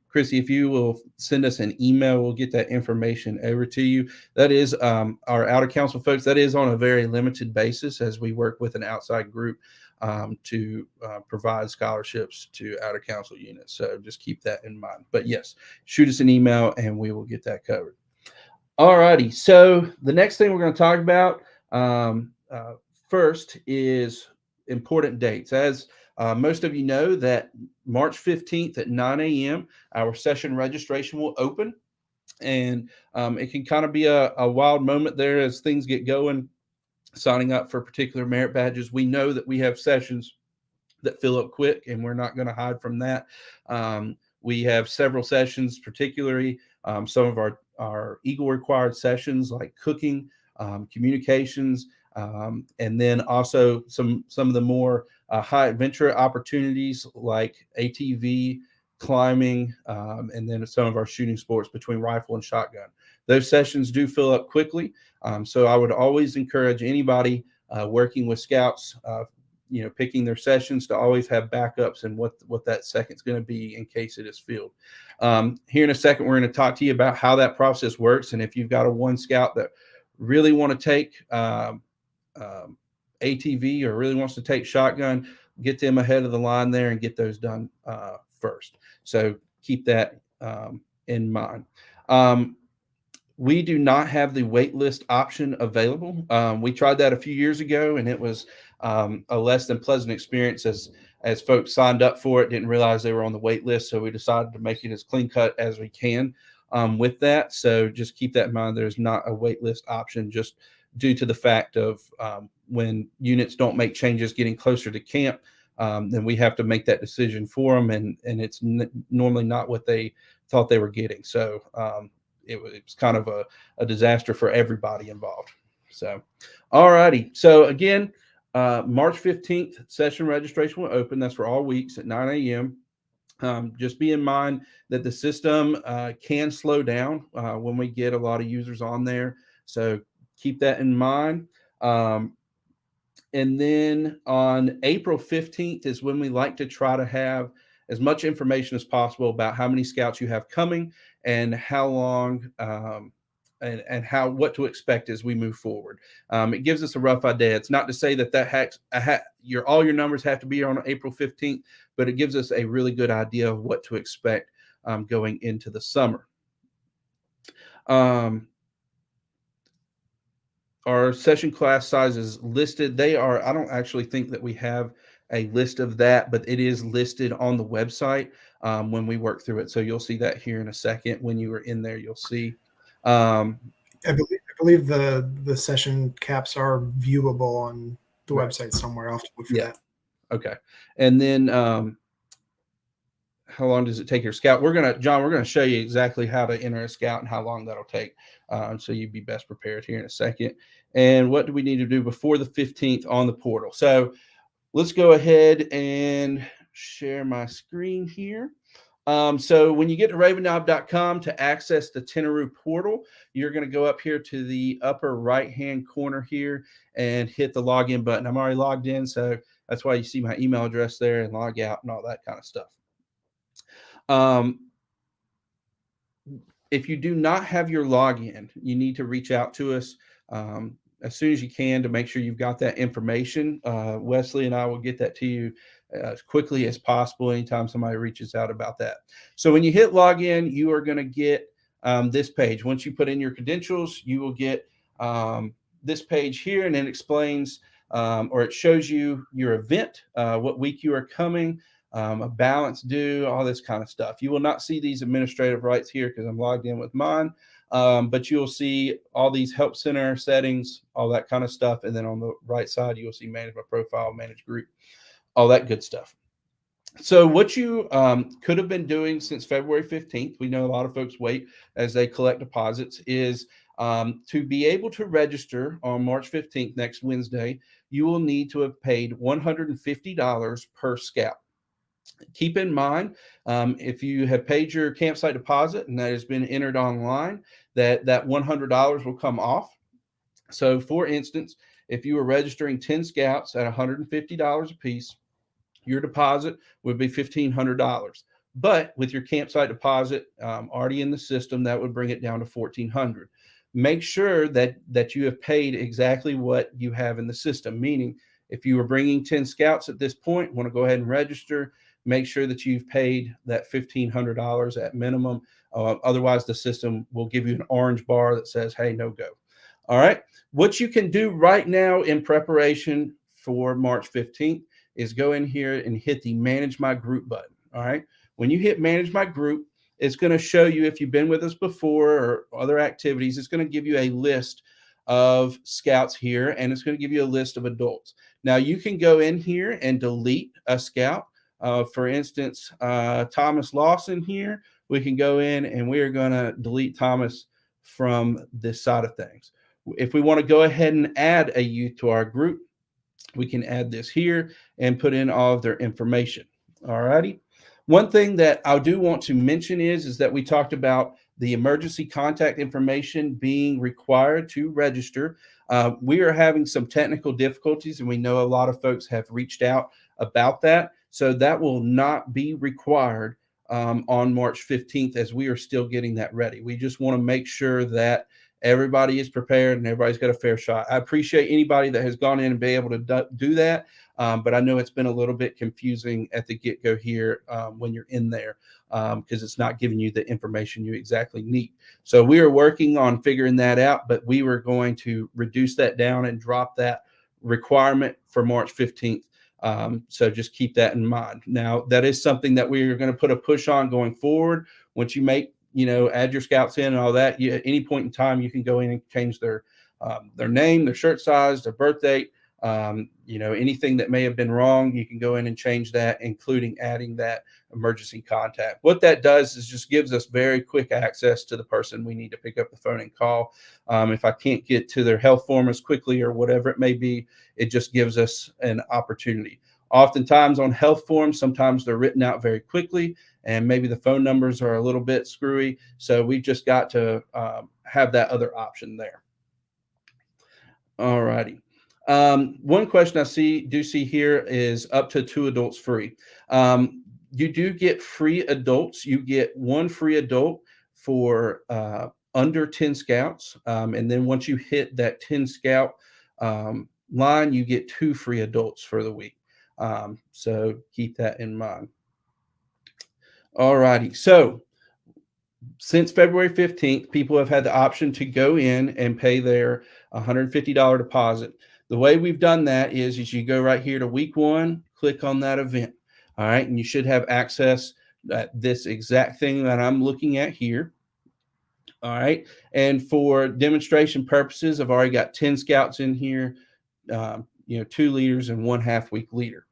Chrissy, if you will send us an email, we'll get that information over to you. That is our out-of-council folks. That is on a very limited basis as we work with an outside group to provide scholarships to out-of-council units. So just keep that in mind. But yes, shoot us an email and we will get that covered. All righty. So the next thing we're going to talk about first is important dates. As most of you know, that March 15th at 9 a.m., our session registration will open. And it can kind of be a wild moment there as things get going, signing up for particular merit badges. We know that we have sessions that fill up quick, and we're not going to hide from that. We have several sessions, particularly some of our Eagle required sessions like cooking, communications, and then also some of the more high adventure opportunities like ATV, climbing, and then some of our shooting sports between rifle and shotgun. Those sessions do fill up quickly. So I would always encourage anybody working with scouts, picking their sessions to always have backups and what that second's going to be in case it is filled. Here in a second, we're going to talk to you about how that process works. And if you've got a one scout that really want to take ATV or really wants to take shotgun, get them ahead of the line there and get those done first. So keep that in mind. We do not have the wait list option available. We tried that a few years ago, and it was a less than pleasant experience as folks signed up for it, didn't realize they were on the wait list. So we decided to make it as clean cut as we can with that. So just keep that in mind. There's not a wait list option just due to the fact of when units don't make changes getting closer to camp, then we have to make that decision for them. And it's normally not what they thought they were getting. So it was kind of a disaster for everybody involved. So, all righty. So again, March 15th, session registration will open. That's for all weeks at 9 a.m. Just be in mind that the system can slow down when we get a lot of users on there. So keep that in mind. And then on April 15th is when we like to try to have as much information as possible about how many scouts you have coming and how long and what to expect as we move forward. It gives us a rough idea. It's not to say that all your numbers have to be on April 15th, but it gives us a really good idea of what to expect going into the summer. Our session class sizes listed. I don't actually think that we have a list of that, but it is listed on the website when we work through it. So you'll see that here in a second. When you are in there, you'll see. I believe the session caps are viewable on the website somewhere. I'll have to look for that. Okay. And then how long does it take your scout? John, we're going to show you exactly how to enter a scout and how long that'll take. So you'd be best prepared here in a second. And what do we need to do before the 15th on the portal? So let's go ahead and share my screen here. So when you get to ravenknob.com to access the Tenaroo portal, you're going to go up here to the upper right-hand corner here and hit the login button. I'm already logged in, so that's why you see my email address there and log out and all that kind of stuff. If you do not have your login, you need to reach out to us as soon as you can to make sure you've got that information. Wesley and I will get that to you as quickly as possible anytime somebody reaches out about that. So when you hit login, you are going to get this page. Once you put in your credentials, you will get this page here, and it explains or it shows you your event, what week you are coming, a balance due, all this kind of stuff. You will not see these administrative rights here because I'm logged in with mine, but you'll see all these help center settings, all that kind of stuff. And then on the right side, you'll see manage my profile, manage group, all that good stuff. So what you could have been doing since February 15th, we know a lot of folks wait as they collect deposits, is to be able to register on March 15th, next Wednesday, you will need to have paid $150 per scout. Keep in mind, if you have paid your campsite deposit and that has been entered online, that $100 will come off. So for instance, if you were registering 10 scouts at $150 a piece, your deposit would be $1,500. But with your campsite deposit already in the system, that would bring it down to $1,400. Make sure that you have paid exactly what you have in the system, meaning if you were bringing 10 scouts at this point, want to go ahead and register, make sure that you've paid that $1,500 at minimum. Otherwise, the system will give you an orange bar that says, hey, no go. All right. What you can do right now in preparation for March 15th is go in here and hit the Manage My Group button. All right. When you hit Manage My Group, it's going to show you, if you've been with us before or other activities, it's going to give you a list of scouts here, and it's going to give you a list of adults. Now, you can go in here and delete a scout. For instance, Thomas Lawson here, we can go in and we are going to delete Thomas from this side of things. If we want to go ahead and add a youth to our group, we can add this here and put in all of their information. All righty. One thing that I do want to mention is that we talked about the emergency contact information being required to register. We are having some technical difficulties, and we know a lot of folks have reached out about that. So that will not be required on March 15th, as we are still getting that ready. We just want to make sure that everybody is prepared and everybody's got a fair shot. I appreciate anybody that has gone in and be able to do that. But I know it's been a little bit confusing at the get-go here when you're in there because it's not giving you the information you exactly need. So we are working on figuring that out, but we were going to reduce that down and drop that requirement for March 15th. So just keep that in mind. Now, that is something that we are going to put a push on going forward. Once you make, add your scouts in and all that, at any point in time, you can go in and change their name, their shirt size, their birth date. Anything that may have been wrong, you can go in and change that, including adding that emergency contact. What that does is just gives us very quick access to the person we need to pick up the phone and call. If I can't get to their health form as quickly or whatever it may be, it just gives us an opportunity. Oftentimes on health forms, sometimes they're written out very quickly and maybe the phone numbers are a little bit screwy. So we've just got to have that other option there. All righty. One question I do see here is up to 2 adults free. You do get free adults. You get 1 free adult for under 10 scouts. And then once you hit that 10 scout line, you get 2 free adults for the week. So keep that in mind. All righty. So since February 15th, people have had the option to go in and pay their $150 deposit. The way we've done that is you go right here to week 1, click on that event. All right. And you should have access to this exact thing that I'm looking at here. All right. And for demonstration purposes, I've already got 10 scouts in here, 2 leaders and 1 half-week leader.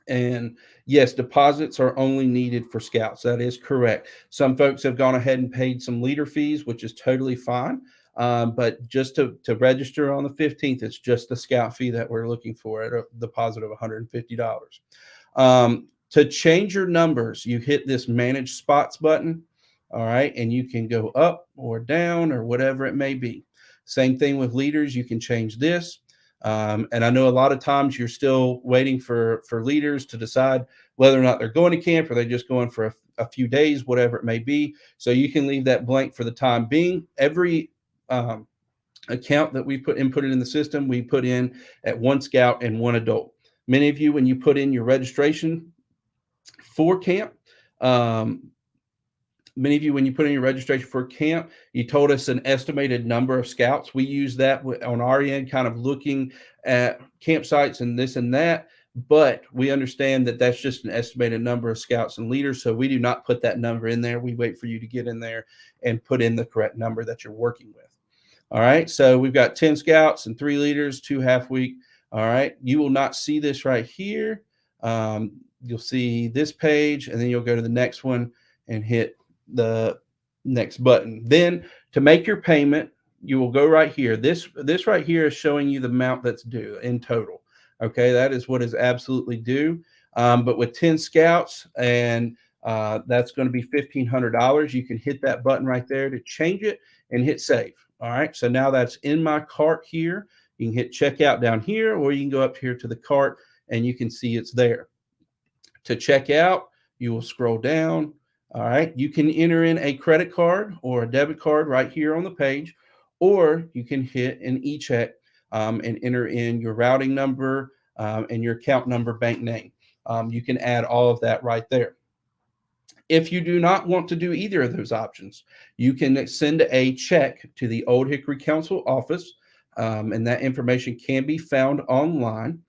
And yes, deposits are only needed for scouts. That is correct. Some folks have gone ahead and paid some leader fees, which is totally fine. But just to register on the 15th, it's just the scout fee that we're looking for at a deposit of $150. To change your numbers, you hit this Manage Spots button. All right. And you can go up or down or whatever it may be. Same thing with leaders. You can change this. And I know a lot of times you're still waiting for leaders to decide whether or not they're going to camp or they're just going for a few days, whatever it may be. So you can leave that blank for the time being. Every account that we put it in the system, we put in at 1 scout and 1 adult. Many of you, when you put in your registration for camp, Many of you, when you put in your registration for camp, you told us an estimated number of scouts. We use that on our end, kind of looking at campsites and this and that. But we understand that that's just an estimated number of scouts and leaders. So we do not put that number in there. We wait for you to get in there and put in the correct number that you're working with. All right. So we've got 10 scouts and 3 leaders, 2 half week. All right. You will not see this right here. You'll see this page, and then you'll go to the next one and hit the next button. Then to make your payment, you will go right here. This right here is showing you the amount that's due in total. Okay, that is what is absolutely due. But with 10 scouts, and that's going to be $1,500, you can hit that button right there to change it and hit save. All right, so now that's in my cart here. You can hit checkout down here, or you can go up here to the cart and you can see it's there. To check out, you will scroll down. All right, you can enter in a credit card or a debit card right here on the page, or you can hit an e-check and enter in your routing number and your account number, bank name. You can add all of that right there. If you do not want to do either of those options, you can send a check to the Old Hickory Council office, and that information can be found online.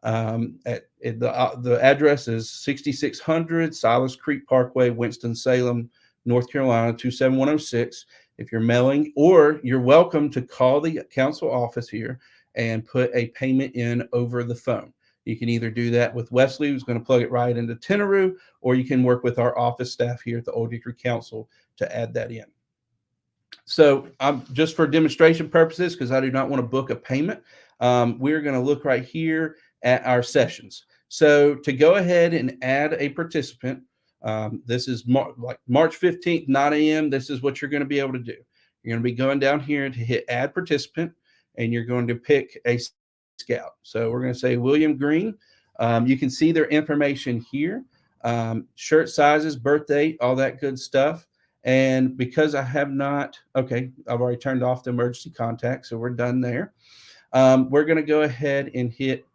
The address is 6600 Silas Creek Parkway, Winston-Salem, North Carolina, 27106. If you're mailing, or you're welcome to call the council office here and put a payment in over the phone. You can either do that with Wesley, who's going to plug it right into Tenoroo, or you can work with our office staff here at the Old Hickory Council to add that in. So just for demonstration purposes, because I do not want to book a payment, we're going to look right here at our sessions. So to go ahead and add a participant, this is like March 15th, 9 a.m. This is what you're going to be able to do. You're going to be going down here to hit add participant, and you're going to pick a scout. So we're going to say William Green. You can see their information here, shirt sizes, birth date, all that good stuff. And because I have not, okay, I've already turned off the emergency contact, so we're done there. We're going to go ahead and hit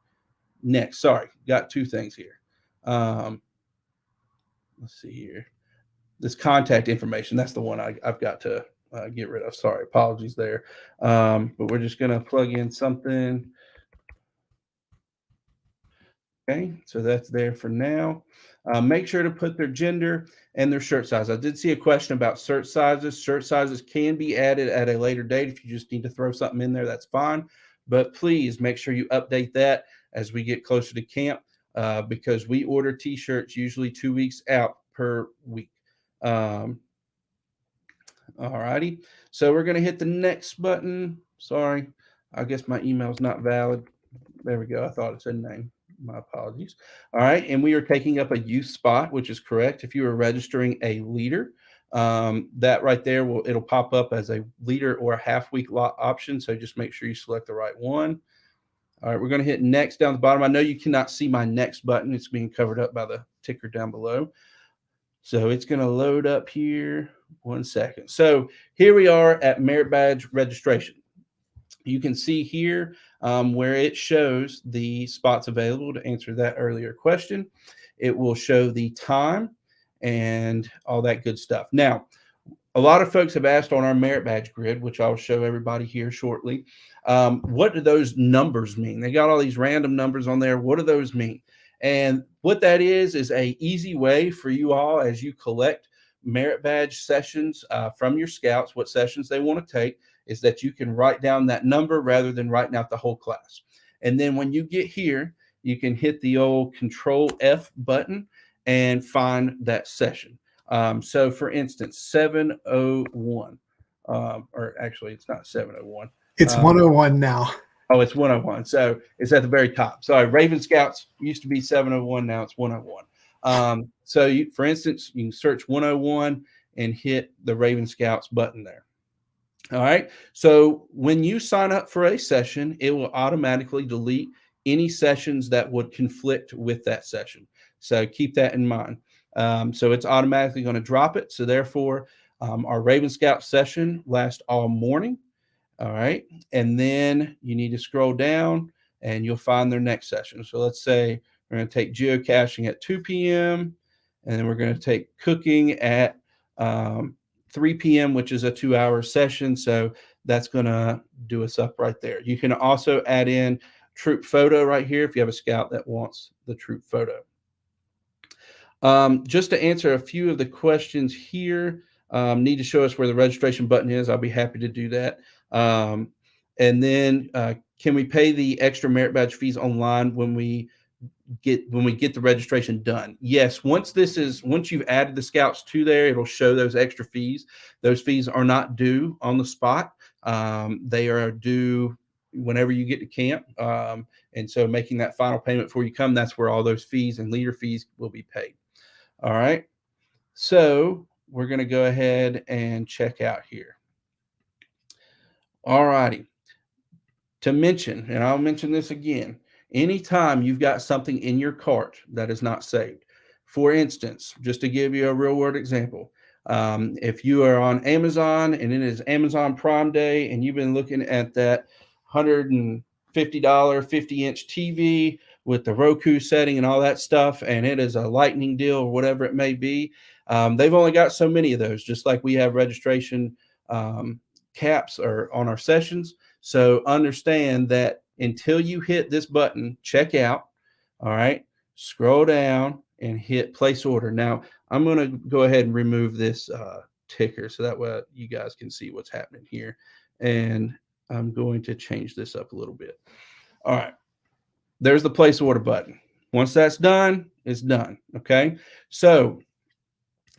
next. Sorry, got 2 things here. Let's see here. This contact information, that's the one I've got to get rid of. Sorry, apologies there. But we're just going to plug in something. Okay, so that's there for now. Make sure to put their gender and their shirt size. I did see a question about shirt sizes. Shirt sizes can be added at a later date. If you just need to throw something in there, that's fine. But please make sure you update that as we get closer to camp, because we order T-shirts usually 2 weeks out per week. All righty. So we're going to hit the next button. Sorry, I guess my email is not valid. There we go. I thought it said name. My apologies. All right. And we are taking up a youth spot, which is correct. If you are registering a leader, that right there, it'll pop up as a leader or a half week lot option. So just make sure you select the right one. All right. We're going to hit next down the bottom. I know you cannot see my next button. It's being covered up by the ticker down below. So it's going to load up here. 1 second. So here we are at merit badge registration. You can see here where it shows the spots available. To answer that earlier question, it will show the time and all that good stuff. Now, a lot of folks have asked on our merit badge grid, which I'll show everybody here shortly, what do those numbers mean? They got all these random numbers on there. What do those mean? And what that is a easy way for you all, as you collect merit badge sessions from your scouts, what sessions they want to take, is that you can write down that number rather than writing out the whole class. And then when you get here, you can hit the old Control F button and find that session. So for instance, 701, or actually it's not 701. It's 101 now. Oh, it's 101. So it's at the very top. Sorry, Raven Scouts used to be 701. Now it's 101. So for instance, you can search 101 and hit the Raven Scouts button there. All right. So when you sign up for a session, it will automatically delete any sessions that would conflict with that session. So keep that in mind. So it's automatically going to drop it. So therefore, our Raven Scout session lasts all morning. All right. And then you need to scroll down and you'll find their next session. So let's say we're going to take geocaching at 2 p.m. and then we're going to take cooking at 3 p.m., which is a 2-hour session. So that's going to do us up right there. You can also add in troop photo right here if you have a scout that wants the troop photo. Just to answer a few of the questions here, need to show us where the registration button is. I'll be happy to do that. And then can we pay the extra merit badge fees online when we get the registration done? Yes. Once you've added the scouts to there, it'll show those extra fees. Those fees are not due on the spot. They are due whenever you get to camp. And so making that final payment before you come, that's where all those fees and leader fees will be paid. All right. So we're going to go ahead and check out here. All righty. To mention, and I'll mention this again, anytime you've got something in your cart that is not saved. For instance, just to give you a real world example, if you are on Amazon and it is Amazon Prime Day and you've been looking at that $150 50-inch TV with the Roku setting and all that stuff, and it is a lightning deal or whatever it may be, they've only got so many of those, just like we have registration caps or on our sessions. So understand that until you hit this button, check out, all right, scroll down and hit place order. Now, I'm going to go ahead and remove this ticker so that way you guys can see what's happening here. And I'm going to change this up a little bit. All right, there's the place order button. Once that's done, it's done, okay? So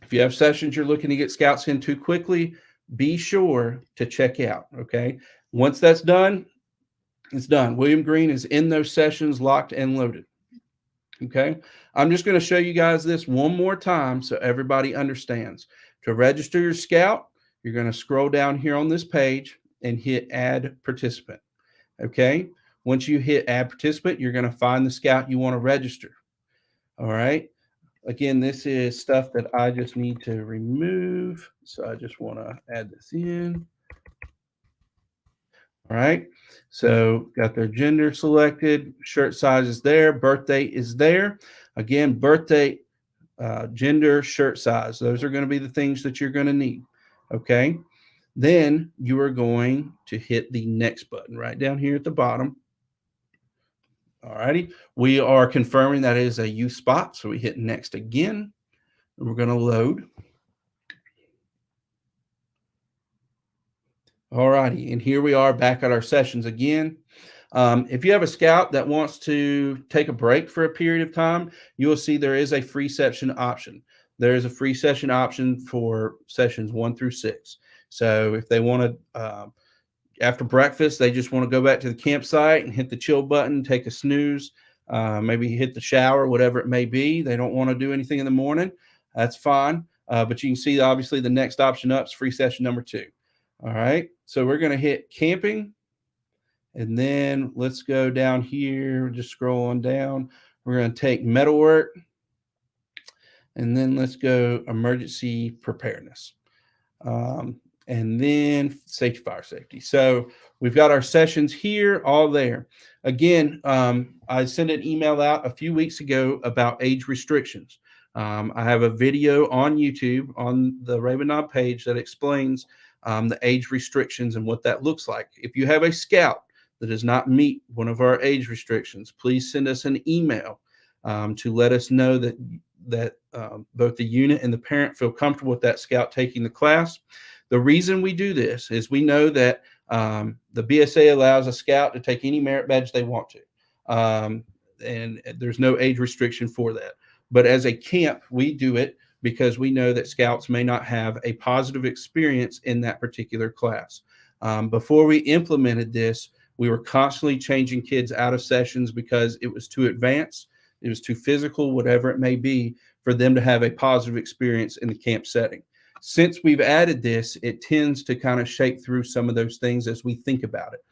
if you have sessions you're looking to get scouts in too quickly, be sure to check out, okay? Once that's done, it's done. William Green is in those sessions, locked and loaded. Okay. I'm just going to show you guys this one more time so everybody understands. To register your scout, you're going to scroll down here on this page and hit add participant. Okay. Once you hit add participant, you're going to find the scout you want to register. All right. Again, this is stuff that I just need to remove. So I just want to add this in. All right, so got their gender selected, shirt size is there, birthday is there. Again, birthday, gender, shirt size. Those are going to be the things that you're going to need. Okay, then you are going to hit the next button right down here at the bottom. All righty, we are confirming that it is a youth spot, so we hit next again, and we're going to load. All righty, and here we are back at our sessions again. If you have a scout that wants to take a break for a period of time, you will see there is a free session option. There is a free session option for sessions 1 through 6. So if they want to, after breakfast, they just want to go back to the campsite and hit the chill button, take a snooze, maybe hit the shower, whatever it may be. They don't want to do anything in the morning. That's fine. But you can see, obviously, the next option up is free session number 2. All right, so we're going to hit camping, and then let's go down here, just scroll on down. We're going to take metalwork, and then let's go emergency preparedness, and then safety, fire safety. So we've got our sessions here, all there. Again, I sent an email out a few weeks ago about age restrictions. I have a video on YouTube on the Raven Knob page that explains the age restrictions and what that looks like. If you have a scout that does not meet one of our age restrictions, please send us an email to let us know that both the unit and the parent feel comfortable with that scout taking the class. The reason we do this is we know that the BSA allows a scout to take any merit badge they want to. And there's no age restriction for that. But as a camp, we do it because we know that scouts may not have a positive experience in that particular class. Before we implemented this, we were constantly changing kids out of sessions because it was too advanced, it was too physical, whatever it may be, for them to have a positive experience in the camp setting. Since we've added this, it tends to kind of shake through some of those things as we think about it.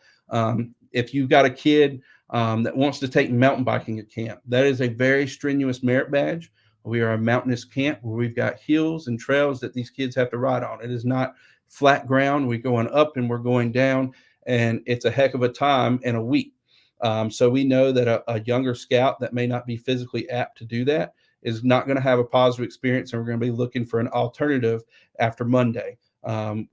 If you've got a kid that wants to take mountain biking at camp, that is a very strenuous merit badge. We are a mountainous camp where we've got hills and trails that these kids have to ride on. It is not flat ground. We're going up and we're going down, and it's a heck of a time in a week. So we know that a younger scout that may not be physically apt to do that is not going to have a positive experience, and we're going to be looking for an alternative after Monday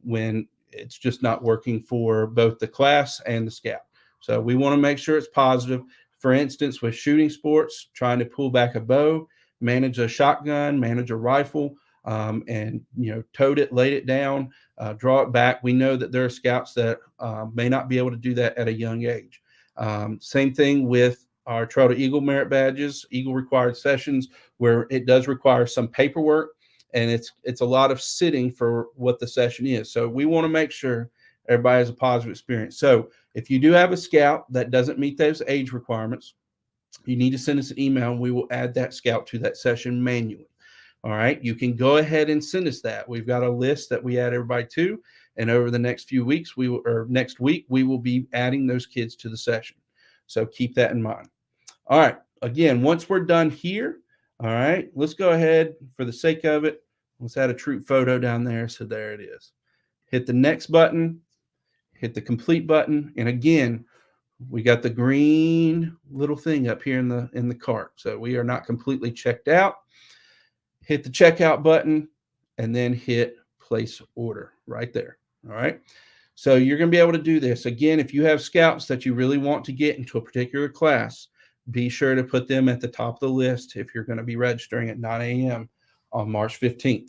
when it's just not working for both the class and the scout. So we want to make sure it's positive. For instance, with shooting sports, trying to pull back a bow, manage a shotgun, manage a rifle, and tote it, laid it down, draw it back. We know that there are scouts that may not be able to do that at a young age. Same thing with our Trail to Eagle merit badges, Eagle required sessions, where it does require some paperwork, and it's a lot of sitting for what the session is. So we want to make sure everybody has a positive experience. So if you do have a scout that doesn't meet those age requirements, you need to send us an email, and we will add that scout to that session manually. All right, you can go ahead and send us that. We've got a list that we add everybody to, and over the next few weeks, next week, we will be adding those kids to the session. So keep that in mind. All right, again, once we're done here, all right, let's go ahead, for the sake of it, let's add a troop photo down there. So there it is. Hit the next button, hit the complete button, and again, we got the green little thing up here in the cart. So we are not completely checked out. Hit the checkout button and then hit place order right there. All right. So you're going to be able to do this. Again, if you have scouts that you really want to get into a particular class, be sure to put them at the top of the list if you're going to be registering at 9 a.m. on March 15th.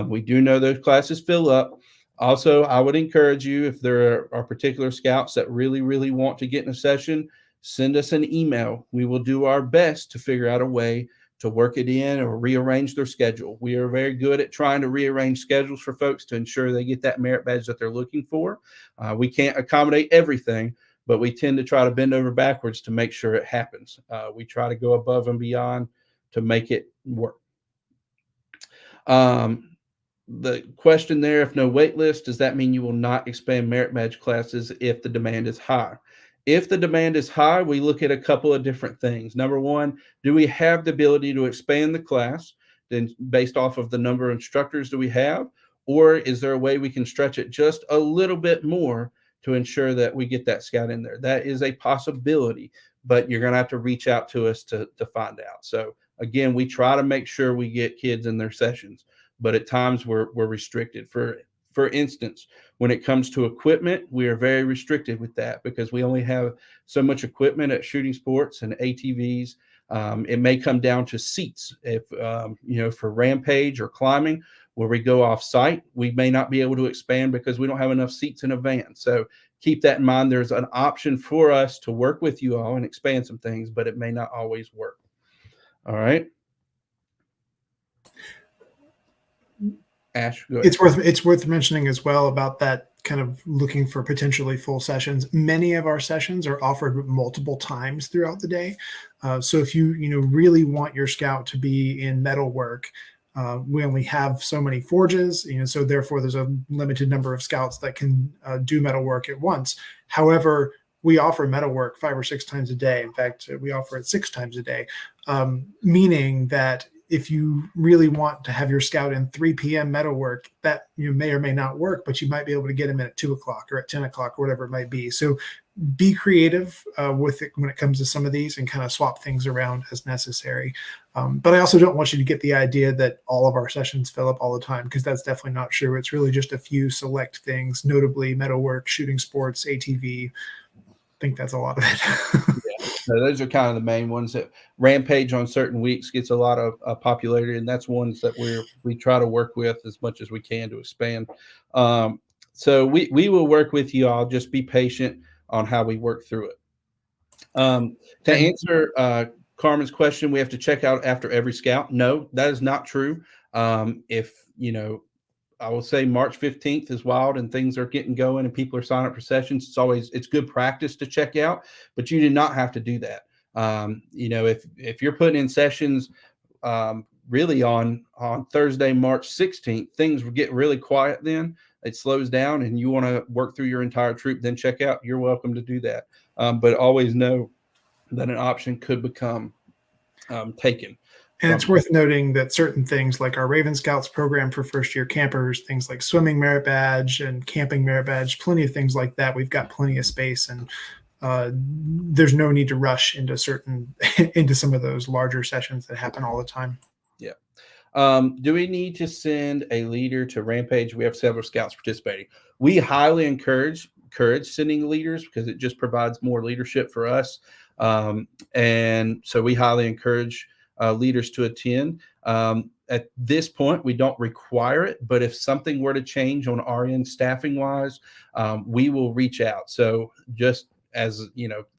We do know those classes fill up. Also, I would encourage you, if there are particular scouts that really, really want to get in a session, send us an email. We will do our best to figure out a way to work it in or rearrange their schedule. We are very good at trying to rearrange schedules for folks to ensure they get that merit badge that they're looking for. We can't accommodate everything, but we tend to try to bend over backwards to make sure it happens. We try to go above and beyond to make it work. The question there, if no wait list, does that mean you will not expand merit badge classes if the demand is high? If the demand is high, we look at a couple of different things. Number one, do we have the ability to expand the class then based off of the number of instructors do we have? Or is there a way we can stretch it just a little bit more to ensure that we get that scout in there? That is a possibility, but you're going to have to reach out to us to find out. So again, we try to make sure we get kids in their sessions, but at times we're restricted. For instance, when it comes to equipment, we are very restricted with that because we only have so much equipment at shooting sports and ATVs. It may come down to seats. If, for rampage or climbing, where we go off site, we may not be able to expand because we don't have enough seats in a van. So keep that in mind. There's an option for us to work with you all and expand some things, but it may not always work. All right. Ash, go ahead. It's worth mentioning as well about that kind of looking for potentially full sessions. Many of our sessions are offered multiple times throughout the day. So if you really want your scout to be in metal work, we only have so many forges, so therefore there's a limited number of scouts that can do metal work at once. However, we offer metal work 5 or 6 times a day. In fact, we offer it 6 times a day, meaning that if you really want to have your scout in 3 p.m. metal work, that you may or may not work, but you might be able to get him in at 2 o'clock or at 10 o'clock or whatever it might be. So be creative with it when it comes to some of these and kind of swap things around as necessary. But I also don't want you to get the idea that all of our sessions fill up all the time, because that's definitely not true. It's really just a few select things, notably metalwork, shooting sports, ATV. I think that's a lot of it. Yeah. So those are kind of the main ones. That Rampage on certain weeks gets a lot of popularity, and that's ones that we try to work with as much as we can to expand. So we will work with you all. Just be patient on how we work through it. To answer Carmen's question, we have to check out after every scout. No, that is not true. I will say March 15th is wild and things are getting going and people are signing up for sessions. It's good practice to check out, but you do not have to do that. If you're putting in sessions really on Thursday, March 16th, things will get really quiet then. It slows down and you want to work through your entire troop, then check out. You're welcome to do that. But always know that an option could become taken. And it's worth noting that certain things like our Raven Scouts program for first-year campers, things like swimming merit badge and camping merit badge, plenty of things like that. We've got plenty of space and there's no need to rush into into some of those larger sessions that happen all the time. Yeah. Do we need to send a leader to Rampage? We have several scouts participating. We highly encourage sending leaders because it just provides more leadership for us. And so we highly encourage leaders to attend. At this point, we don't require it, but if something were to change on our end staffing wise, we will reach out. So just as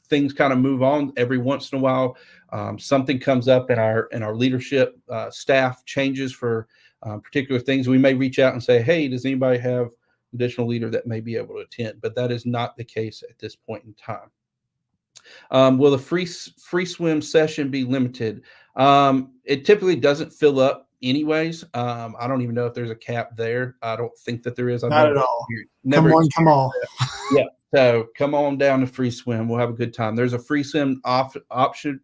things kind of move on every once in a while, something comes up in our leadership staff changes for particular things, we may reach out and say, hey, does anybody have additional leader that may be able to attend? But that is not the case at this point in time. Will the free swim session be limited? It typically doesn't fill up anyways. I don't even know if there's a cap there. I don't think that there is. Not at all. Come on, come on. Yeah. So come on down to free swim. We'll have a good time. There's a free swim option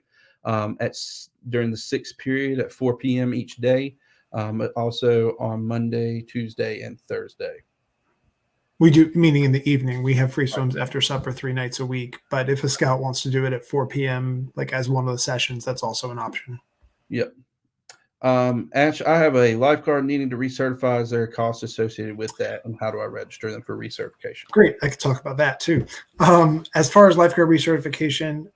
during the 6th period at 4 p.m. each day. Also on Monday, Tuesday, and Thursday. We do, meaning in the evening. We have free swims after supper 3 nights a week. But if a scout wants to do it at 4 p.m., like as one of the sessions, that's also an option. Yep. Ash, I have a lifeguard needing to recertify. Is there a cost associated with that, and how do I register them for recertification? Great. I could talk about that too. As far as lifeguard recertification,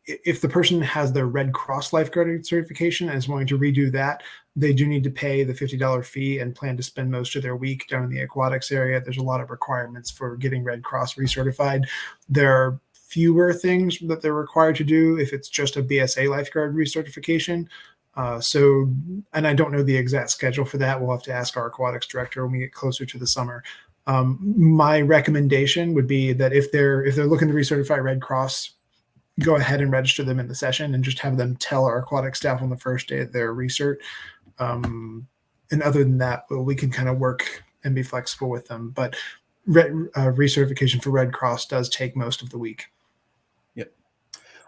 if the person has their Red Cross lifeguard certification and is wanting to redo that, they do need to pay the $50 fee and plan to spend most of their week down in the aquatics area. There's a lot of requirements for getting Red Cross recertified. There are fewer things that they're required to do if it's just a BSA lifeguard recertification. And I don't know the exact schedule for that. We'll have to ask our aquatics director when we get closer to the summer. My recommendation would be that if they're looking to recertify Red Cross, go ahead and register them in the session and just have them tell our aquatic staff on the first day of their recert. And other than that, we can kind of work and be flexible with them. But recertification for Red Cross does take most of the week. Yep.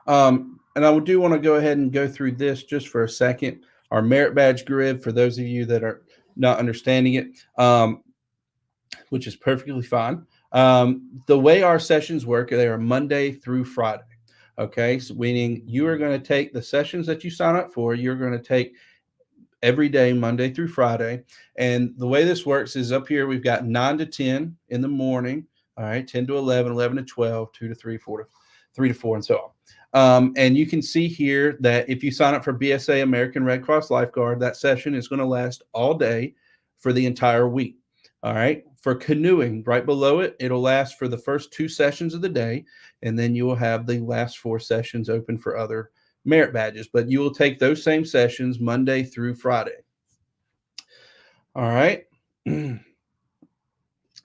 And I do want to go ahead and go through this just for a second. Our merit badge grid, for those of you that are not understanding it, which is perfectly fine. The way our sessions work, they are Monday through Friday. Okay, so meaning you are going to take the sessions that you sign up for, you're going to take every day, Monday through Friday. And the way this works is up here, we've got 9 to 10 in the morning, all right, 10 to 11, 11 to 12, 2 to 3, 4 to 3 to 4, and so on. And you can see here that if you sign up for BSA American Red Cross Lifeguard, that session is going to last all day for the entire week. All right. For canoeing, right below it, it'll last for the first 2 sessions of the day, and then you will have the last 4 sessions open for other merit badges. But you will take those same sessions Monday through Friday. All right.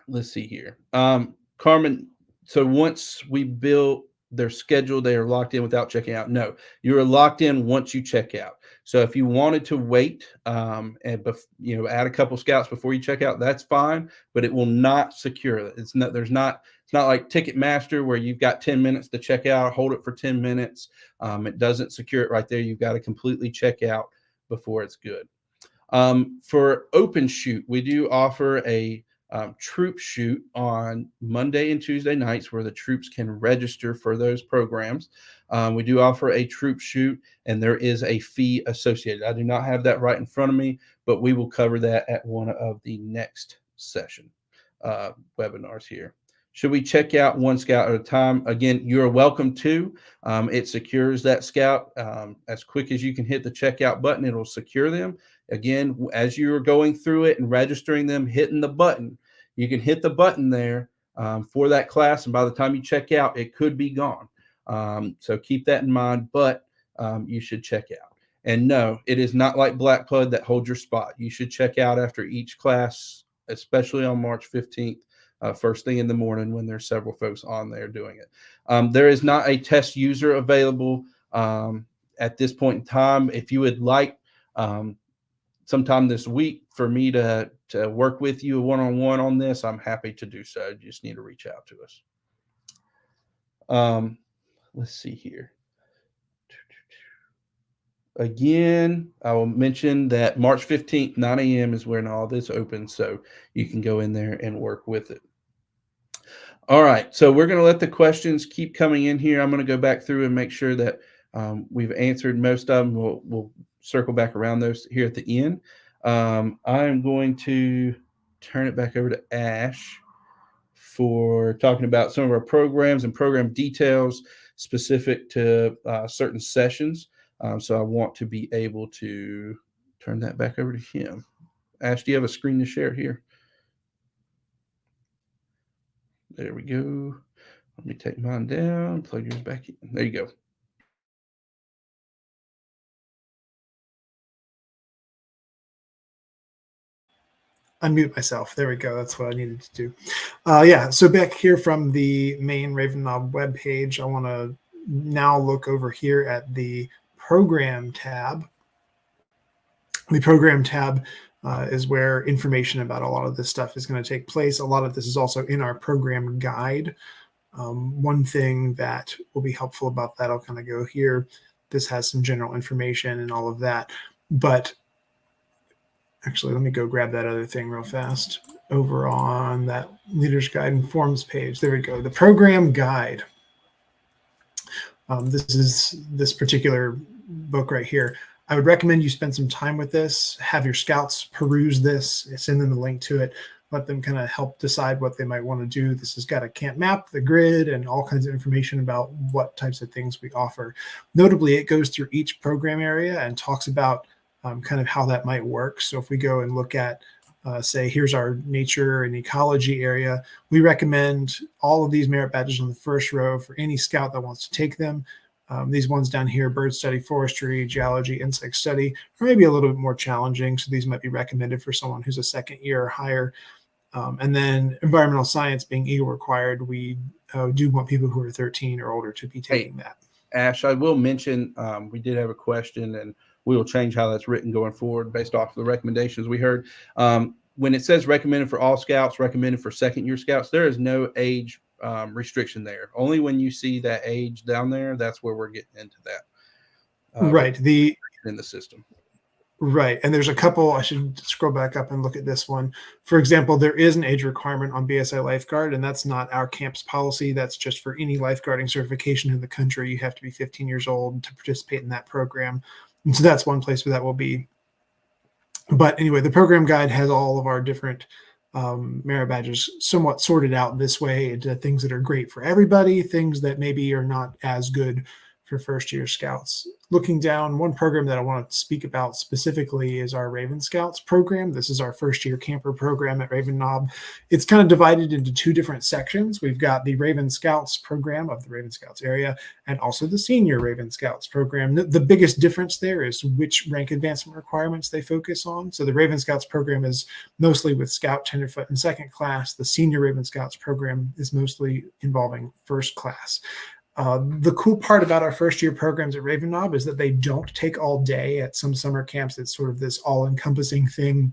Let's see here. Carmen, so once we build their schedule, they are locked in without checking out? No, you are locked in once you check out. So if you wanted to wait and add a couple scouts before you check out, that's fine, but it will not secure it. It's not like Ticketmaster where you've got 10 minutes to check out, hold it for 10 minutes. It doesn't secure it right there. You've got to completely check out before it's good. For open shoot, we do offer a troop shoot on Monday and Tuesday nights where the troops can register for those programs. We do offer a troop shoot, and there is a fee associated. I do not have that right in front of me, but we will cover that at one of the next session webinars here. Should we check out one scout at a time? Again, you're welcome to. It secures that scout as quick as you can hit the checkout button. It'll secure them. Again, as you're going through it and registering them, hitting the button, you can hit the button there for that class, and by the time you check out, it could be gone. So keep that in mind, but you should check out. And no, it is not like Black Pud that holds your spot. You should check out after each class, especially on March 15th, first thing in the morning when there's several folks on there doing it. There is not a test user available at this point in time. If you would like sometime this week for me to work with you one-on-one on this, I'm happy to do so. You just need to reach out to us. Let's see here. Again, I will mention that March 15th, 9 a.m. is when all this opens, so you can go in there and work with it. All right, so we're going to let the questions keep coming in here. I'm going to go back through and make sure that we've answered most of them. We'll circle back around those here at the end. I'm going to turn it back over to Ash for talking about some of our programs and program details specific to certain sessions. So I want to be able to turn that back over to him. Ash, do you have a screen to share here? There we go. Let me take mine down, plug yours back in. There you go. Unmute myself. There we go. That's what I needed to do. Yeah, so back here from the main Raven Knob webpage, I want to now look over here at the program tab. The program tab is where information about a lot of this stuff is going to take place. A lot of this is also in our program guide. One thing that will be helpful about that, I'll kind of go here. This has some general information and all of that, but actually, let me go grab that other thing real fast over on that Leaders Guide and Forms page. There we go. The program guide. This is this particular book right here. I would recommend you spend some time with this, have your scouts peruse this, send them the link to it, let them kind of help decide what they might want to do. This has got a camp map, the grid, and all kinds of information about what types of things we offer. Notably, it goes through each program area and talks about kind of how that might work. So if we go and look at, say, here's our nature and ecology area, we recommend all of these merit badges on the first row for any scout that wants to take them. These ones down here, bird study, forestry, geology, insect study, are maybe a little bit more challenging. So these might be recommended for someone who's a second year or higher. And then environmental science being Eagle required, we do want people who are 13 or older to be taking that. Ash, I will mention we did have a question, and we will change how that's written going forward based off of the recommendations we heard. When it says recommended for all scouts, recommended for second year scouts, there is no age restriction there. Only when you see that age down there, that's where we're getting into that. Right. In the system. Right. And there's a couple, I should scroll back up and look at this one. For example, there is an age requirement on BSA lifeguard, and that's not our camp's policy. That's just for any lifeguarding certification in the country. You have to be 15 years old to participate in that program. And so that's one place where that will be. But anyway, the program guide has all of our different merit badges somewhat sorted out this way into things that are great for everybody, things that maybe are not as good for first year scouts. Looking down, one program that I want to speak about specifically is our Raven Scouts program. This is our first year camper program at Raven Knob. It's kind of divided into two different sections. We've got the Raven Scouts program of the Raven Scouts area, and also the senior Raven Scouts program. The biggest difference there is which rank advancement requirements they focus on. So the Raven Scouts program is mostly with Scout, Tenderfoot, and second class. The senior Raven Scouts program is mostly involving first class. The cool part about our first year programs at Raven Knob is that they don't take all day. At some summer camps, it's sort of this all-encompassing thing.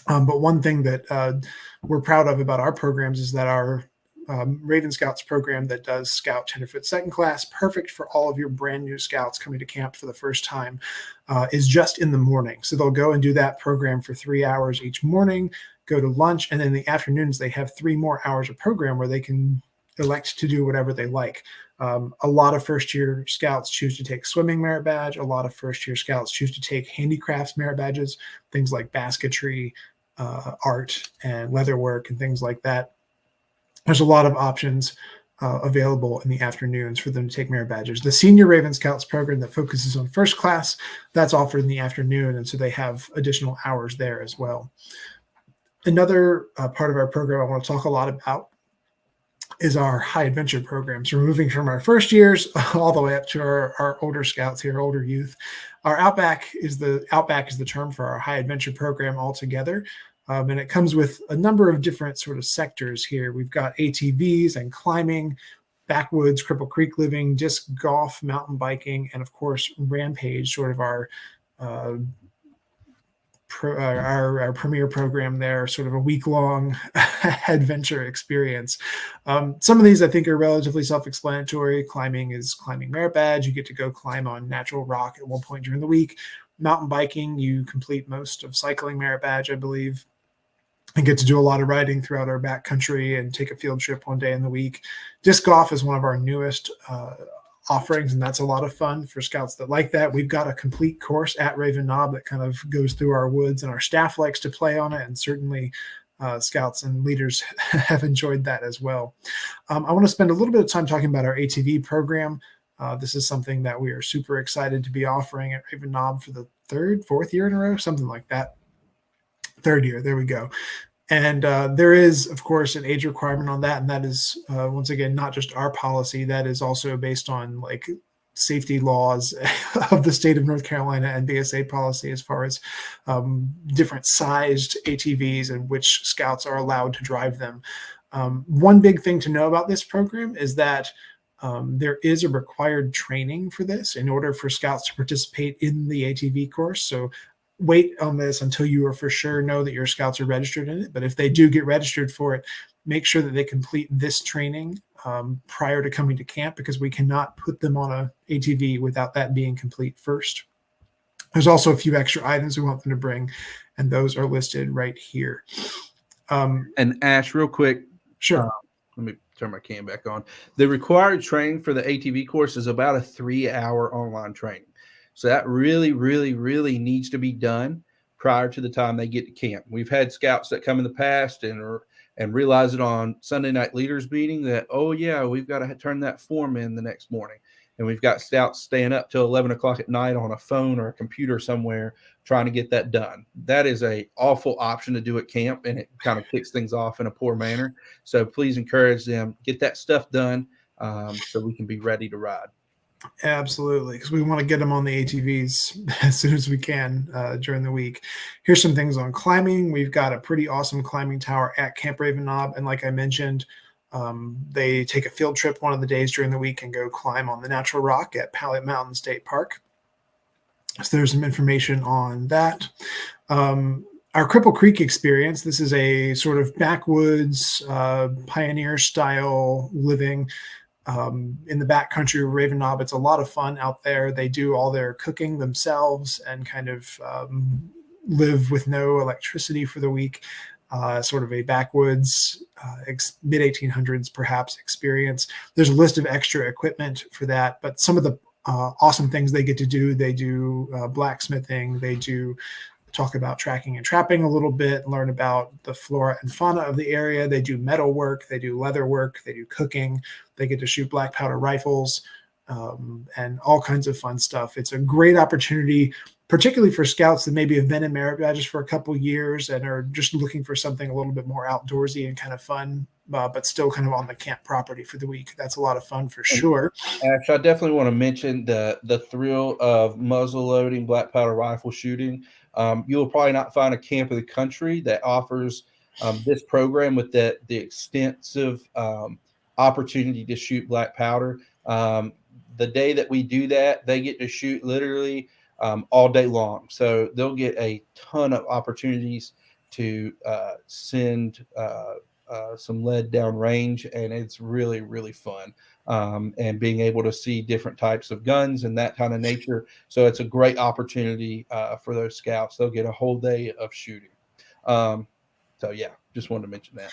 But one thing that we're proud of about our programs is that our Raven Scouts program that does Scout, Tenderfoot, second class, perfect for all of your brand new scouts coming to camp for the first time, is just in the morning. So they'll go and do that program for 3 hours each morning, go to lunch, and then in the afternoons they have 3 more hours of program where they can elect to do whatever they like. A lot of first-year scouts choose to take swimming merit badge. A lot of first-year scouts choose to take handicrafts merit badges, things like basketry, art, and leatherwork, and things like that. There's a lot of options available in the afternoons for them to take merit badges. The senior Raven Scouts program that focuses on first class, that's offered in the afternoon, and so they have additional hours there as well. Another part of our program I want to talk a lot about is our high adventure programs. We're moving from our first years all the way up to our older scouts here, older youth. Our Outback is the term for our high adventure program altogether. And it comes with a number of different sort of sectors here. We've got ATVs and climbing, backwoods, Cripple Creek living, disc golf, mountain biking, and of course, Rampage, sort of our premier program there, sort of a week-long adventure experience. Some of these I think are relatively self-explanatory. Climbing is climbing merit badge. You get to go climb on natural rock at one point during the week. Mountain biking, you complete most of cycling merit badge, I believe. and get to do a lot of riding throughout our backcountry and take a field trip one day in the week. Disc golf is one of our newest offerings, and that's a lot of fun for scouts that like that. We've got a complete course at Raven Knob that kind of goes through our woods, and our staff likes to play on it, and certainly scouts and leaders have enjoyed that as well. I want to spend a little bit of time talking about our ATV program. This is something that we are super excited to be offering at Raven Knob for the fourth year in a row, something like that. Third year, there we go. And there is, of course, an age requirement on that. And that is, once again, not just our policy. That is also based on like safety laws of the state of North Carolina and BSA policy as far as different sized ATVs and which scouts are allowed to drive them. One big thing to know about this program is that there is a required training for this in order for scouts to participate in the ATV course. So wait on this until you are for sure know that your scouts are registered in it. But if they do get registered for it, make sure that they complete this training prior to coming to camp, because we cannot put them on a ATV without that being complete first. There's also a few extra items we want them to bring, and those are listed right here. And Ash, real quick. Sure. Let me turn my cam back on. The required training for the ATV course is about a 3-hour online training. So that really, really, really needs to be done prior to the time they get to camp. We've had scouts that come in the past and realize it on Sunday night leaders meeting that, oh yeah, we've got to turn that form in the next morning. And we've got scouts staying up till 11 o'clock at night on a phone or a computer somewhere trying to get that done. That is a awful option to do at camp, and it kind of kicks things off in a poor manner. So please encourage them, get that stuff done so we can be ready to ride. Absolutely, because we want to get them on the ATVs as soon as we can during the week. Here's some things on climbing. We've got a pretty awesome climbing tower at Camp Raven Knob, and like I mentioned, they take a field trip one of the days during the week and go climb on the natural rock at Pallet Mountain State Park. So there's some information on that. Our Cripple Creek experience, this is a sort of backwoods pioneer style living in the backcountry of Raven Knob. It's a lot of fun out there. They do all their cooking themselves and kind of live with no electricity for the week. Sort of a backwoods, mid-1800s perhaps experience. There's a list of extra equipment for that, but some of the awesome things they get to do, they do blacksmithing, they do talk about tracking and trapping a little bit, learn about the flora and fauna of the area. They do metal work, they do leather work, they do cooking, they get to shoot black powder rifles, and all kinds of fun stuff. It's a great opportunity, particularly for scouts that maybe have been in merit badges for a couple years and are just looking for something a little bit more outdoorsy and kind of fun, but still kind of on the camp property for the week. That's a lot of fun for sure. Actually, I definitely want to mention the thrill of muzzle loading black powder rifle shooting. You will probably not find a camp in the country that offers this program with the extensive opportunity to shoot black powder. The day that we do that, they get to shoot literally all day long. So they'll get a ton of opportunities to send some lead down range, and it's really, really fun. And being able to see different types of guns and that kind of nature. So it's a great opportunity for those scouts. They'll get a whole day of shooting. So yeah, just wanted to mention that.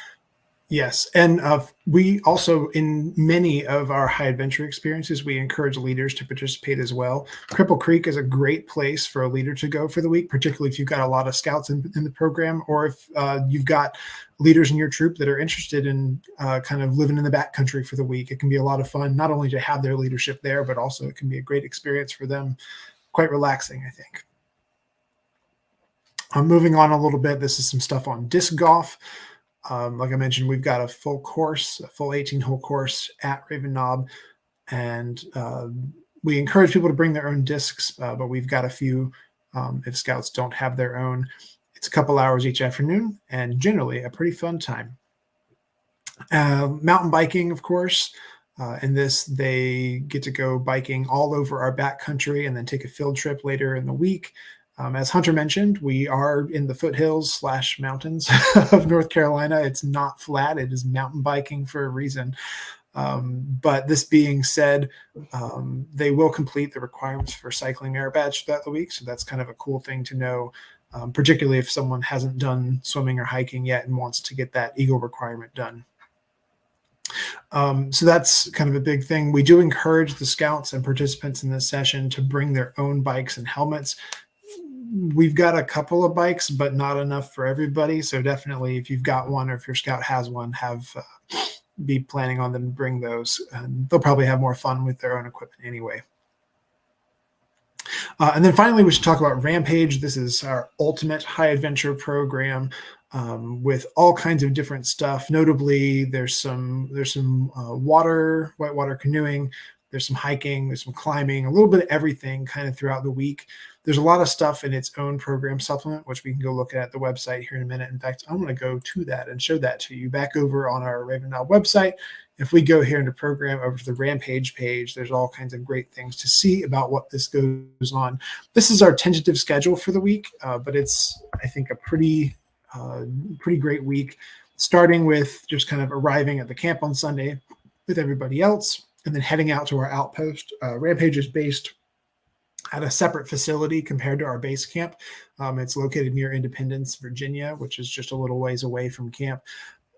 Yes. And we also, in many of our high adventure experiences, we encourage leaders to participate as well. Cripple Creek is a great place for a leader to go for the week, particularly if you've got a lot of scouts in the program, or if you've got leaders in your troop that are interested in kind of living in the backcountry for the week. It can be a lot of fun, not only to have their leadership there, but also it can be a great experience for them. Quite relaxing, I think. Moving on a little bit, this is some stuff on disc golf. Like I mentioned, we've got a full course, a full 18-hole course at Raven Knob, and we encourage people to bring their own discs, but we've got a few if scouts don't have their own. It's a couple hours each afternoon, and generally a pretty fun time. Mountain biking, of course. In this, they get to go biking all over our backcountry and then take a field trip later in the week. As Hunter mentioned, we are in the foothills / mountains of North Carolina. It's not flat. It is mountain biking for a reason. But this being said, they will complete the requirements for cycling merit badge throughout the week. So that's kind of a cool thing to know. particularly if someone hasn't done swimming or hiking yet and wants to get that Eagle requirement done. So that's kind of a big thing. We do encourage the scouts and participants in this session to bring their own bikes and helmets. We've got a couple of bikes, but not enough for everybody. So definitely, if you've got one or if your scout has one, be planning on them to bring those. And they'll probably have more fun with their own equipment anyway. And then finally, we should talk about Rampage. This is our ultimate high adventure program with all kinds of different stuff. Notably, there's some whitewater canoeing, there's some hiking, there's some climbing, a little bit of everything kind of throughout the week. There's a lot of stuff in its own program supplement, which we can go look at the website here in a minute. In fact, I'm going to go to that and show that to you back over on our Raven Knob website. If we go here into program over to the Rampage page, there's all kinds of great things to see about what this goes on. This is our tentative schedule for the week, but it's, I think, a pretty great week, starting with just kind of arriving at the camp on Sunday with everybody else and then heading out to our outpost. Rampage is based at a separate facility compared to our base camp. It's located near Independence, Virginia, which is just a little ways away from camp.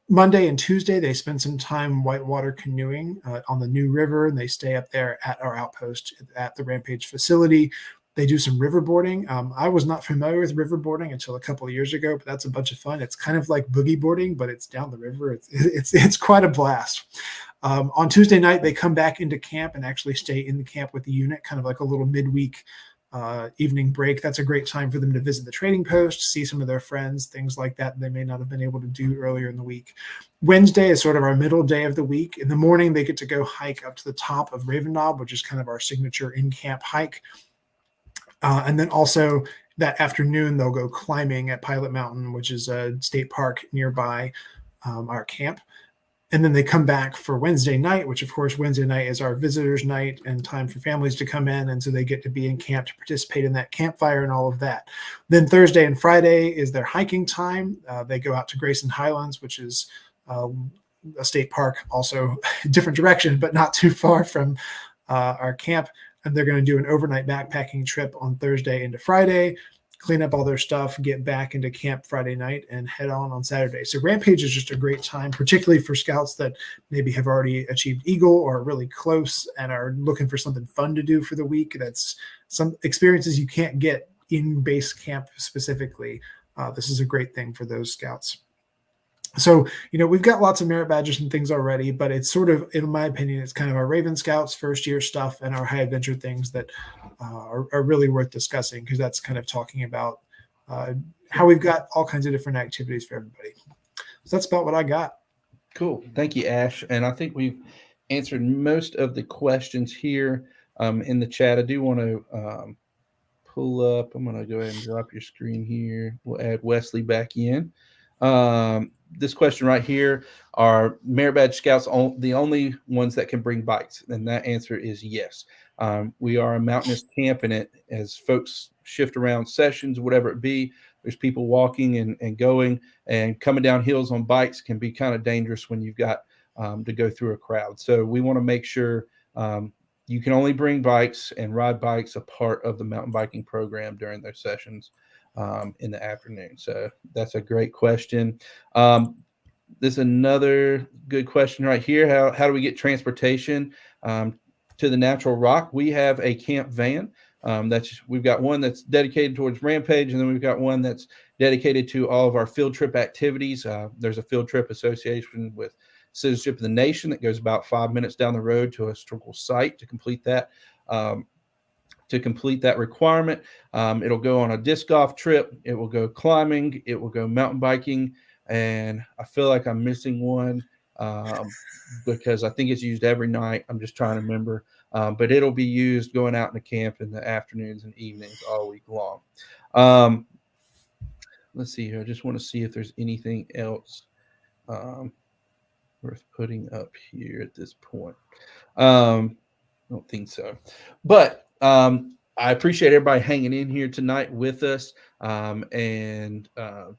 Monday and Tuesday, they spend some time whitewater canoeing on the New River, and they stay up there at our outpost at the Rampage facility. They do some riverboarding. I was not familiar with riverboarding until a couple of years ago, but that's a bunch of fun. It's kind of like boogie boarding, but it's down the river. It's quite a blast. On Tuesday night, they come back into camp and actually stay in the camp with the unit, kind of like a little midweek evening break. That's a great time for them to visit the trading post, see some of their friends, things like that they may not have been able to do earlier in the week. Wednesday is sort of our middle day of the week. In the morning, they get to go hike up to the top of Raven Knob, which is kind of our signature in-camp hike. And then also that afternoon, they'll go climbing at Pilot Mountain, which is a state park nearby our camp. And then they come back for Wednesday night, which, of course, Wednesday night is our visitors' night and time for families to come in. And so they get to be in camp to participate in that campfire and all of that. Then Thursday and Friday is their hiking time. They go out to Grayson Highlands, which is a state park, also a different direction, but not too far from our camp. And they're going to do an overnight backpacking trip on Thursday into Friday, clean up all their stuff, get back into camp Friday night, and head on Saturday. So Rampage is just a great time, particularly for scouts that maybe have already achieved Eagle or are really close and are looking for something fun to do for the week. That's some experiences you can't get in base camp specifically. This is a great thing for those scouts. So, we've got lots of merit badges and things already, but it's sort of, in my opinion, it's kind of our Raven Scouts first year stuff and our high adventure things that are really worth discussing, because that's kind of talking about how we've got all kinds of different activities for everybody. So that's about what I got. Cool. Thank you, Ash. And I think we've answered most of the questions here in the chat. I do want to pull up. I'm going to go ahead and drop your screen here. We'll add Wesley back in. This question right here, are merit badge scouts the only ones that can bring bikes? And that answer is yes. We are a mountainous camp, and as folks shift around sessions, whatever it be, there's people walking and going, and coming down hills on bikes can be kind of dangerous when you've got to go through a crowd. So we want to make sure you can only bring bikes and ride bikes a part of the mountain biking program during their sessions in the afternoon. So that's a great question. There's another good question right here. How do we get transportation to the Natural Rock? We have a camp van. We've got one that's dedicated towards Rampage, and then we've got one that's dedicated to all of our field trip activities. There's a field trip association with Citizenship of the Nation that goes about 5 minutes down the road to a historical site to complete that. Requirement. It'll go on a disc golf trip. It will go climbing. It will go mountain biking. And I feel like I'm missing one because I think it's used every night. I'm just trying to remember. But it'll be used going out in the camp in the afternoons and evenings all week long. Let's see here. I just want to see if there's anything else worth putting up here at this point. I don't think so. But I appreciate everybody hanging in here tonight with us and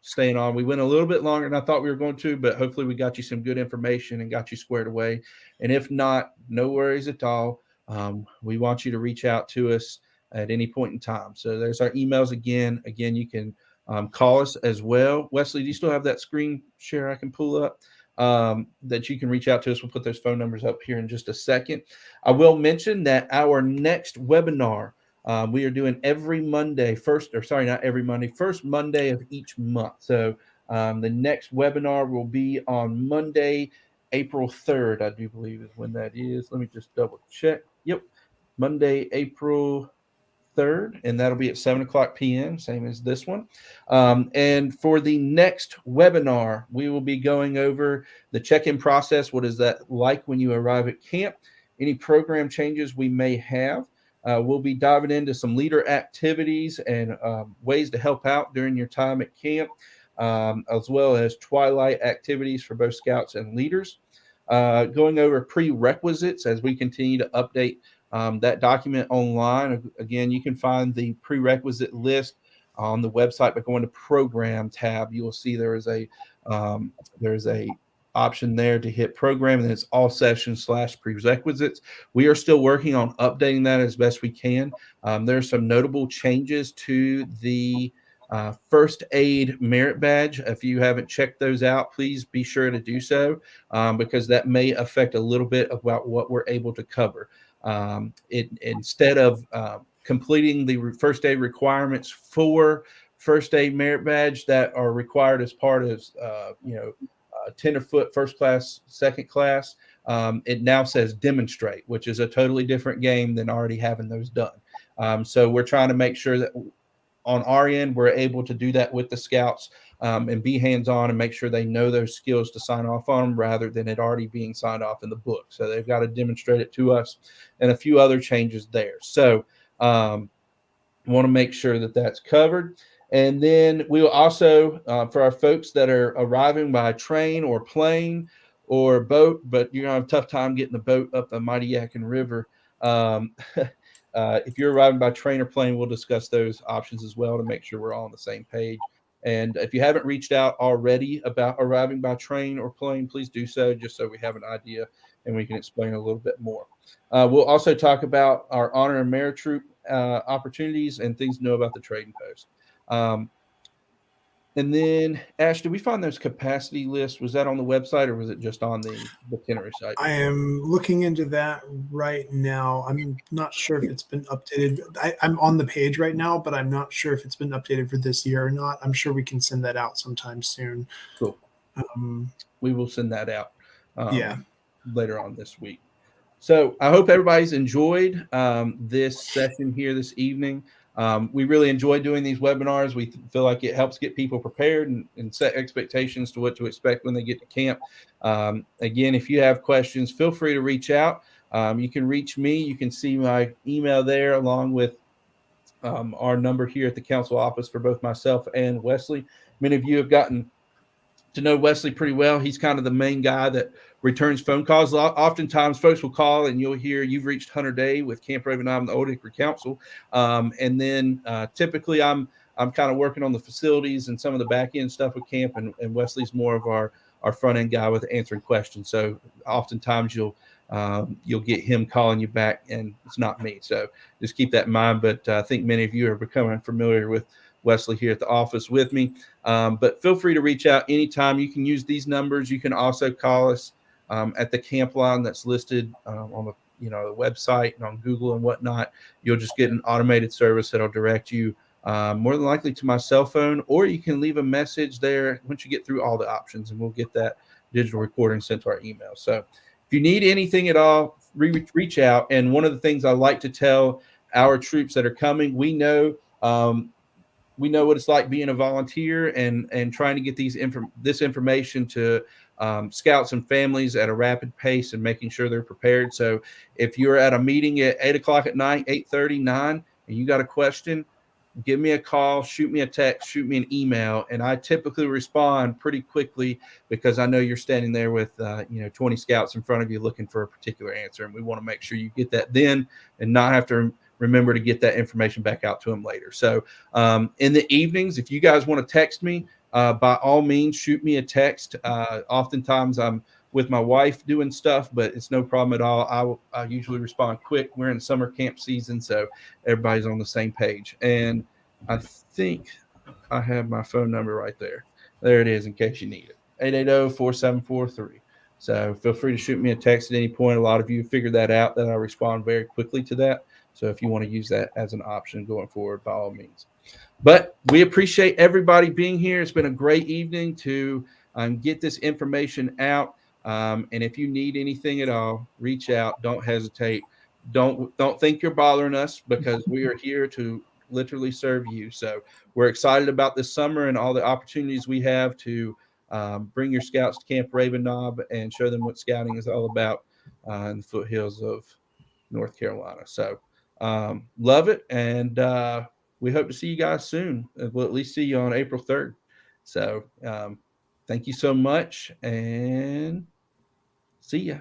staying on. We went a little bit longer than I thought we were going to, but hopefully we got you some good information and got you squared away. And if not, no worries at all. We want you to reach out to us at any point in time. So there's our emails again. Again, you can call us as well. Wesley, do you still have that screen share I can pull up that you can reach out to us? We'll put those phone numbers up here in just a second. I will mention that our next webinar, we are doing every Monday, first Monday of each month. So the next webinar will be on Monday, April 3rd, I do believe is when that is. Let me just double check. Yep. Monday, April 3rd, and that'll be at 7:00 p.m., same as this one. And for the next webinar, we will be going over the check-in process. What is that like when you arrive at camp? Any program changes we may have. We'll be diving into some leader activities and ways to help out during your time at camp, as well as twilight activities for both scouts and leaders. Going over prerequisites as we continue to update that document online. Again, you can find the prerequisite list on the website by going to Program tab. You will see there is a option there to hit Program, and it's all sessions / prerequisites. We are still working on updating that as best we can. There are some notable changes to the first aid merit badge. If you haven't checked those out, please be sure to do so, because that may affect a little bit about what we're able to cover. Instead of completing the first aid requirements for first aid merit badge that are required as part of tenderfoot first class, second class, it now says demonstrate, which is a totally different game than already having those done. So we're trying to make sure that on our end, we're able to do that with the scouts and be hands-on and make sure they know those skills to sign off on them rather than it already being signed off in the book. So they've got to demonstrate it to us, and a few other changes there. So want to make sure that that's covered. And then we will also, for our folks that are arriving by train or plane or boat, but you're going to have a tough time getting the boat up the Mighty Yadkin River. If you're arriving by train or plane, we'll discuss those options as well to make sure we're all on the same page. And if you haven't reached out already about arriving by train or plane, please do so, just so we have an idea and we can explain a little bit more. We'll also talk about our honor and merit troop opportunities and things to know about the trading post. And then, Ash, did we find those capacity lists? Was that on the website or was it just on the itinerary site? I am looking into that right now. I'm not sure if it's been updated. I'm on the page right now, but I'm not sure if it's been updated for this year or not. I'm sure we can send that out sometime soon. Cool. We will send that out later on this week. So I hope everybody's enjoyed this session here this evening. We really enjoy doing these webinars. We feel like it helps get people prepared and set expectations to what to expect when they get to camp. Again, if you have questions, feel free to reach out. You can reach me. You can see my email there along with our number here at the council office for both myself and Wesley. Many of you have gotten to know Wesley pretty well. He's kind of the main guy that returns phone calls. Oftentimes folks will call and you'll hear you've reached Hunter Day with Camp Raven Knob and the Old Hickory Council. And then typically I'm kind of working on the facilities and some of the back end stuff with camp, and Wesley's more of our front end guy with answering questions. So oftentimes you'll get him calling you back and it's not me. So just keep that in mind. But I think many of you are becoming familiar with Wesley here at the office with me. But feel free to reach out anytime. You can use these numbers. You can also call us at the camp line that's listed on the website and on Google and whatnot. You'll just get an automated service that'll direct you more than likely to my cell phone, or you can leave a message there once you get through all the options, and we'll get that digital recording sent to our email. So if you need anything at all, reach out. And one of the things I like to tell our troops that are coming, we know what it's like being a volunteer and trying to get this information to scouts and families at a rapid pace and making sure they're prepared. So if you're at a meeting at 8 o'clock at night, 8:30, 9, and you got a question, give me a call, shoot me a text, shoot me an email, and I typically respond pretty quickly because I know you're standing there with 20 scouts in front of you looking for a particular answer, and we want to make sure you get that then and not have to remember to get that information back out to them later. So in the evenings, if you guys want to text me, by all means, shoot me a text. Oftentimes I'm with my wife doing stuff, but it's no problem at all. I usually respond quick. We're in summer camp season, so everybody's on the same page. And I think I have my phone number right there. There it is in case you need it. 880-4743. So feel free to shoot me a text at any point. A lot of you figured that out, that I respond very quickly to that. So if you want to use that as an option going forward, by all means. But we appreciate everybody being here. It's been a great evening to get this information out. And if you need anything at all, reach out. Don't hesitate. Don't think you're bothering us, because we are here to literally serve you. So we're excited about this summer and all the opportunities we have to bring your scouts to Camp Raven Knob and show them what scouting is all about in the foothills of North Carolina. So love it. And we hope to see you guys soon. We'll at least see you on April 3rd. So thank you so much, and see ya.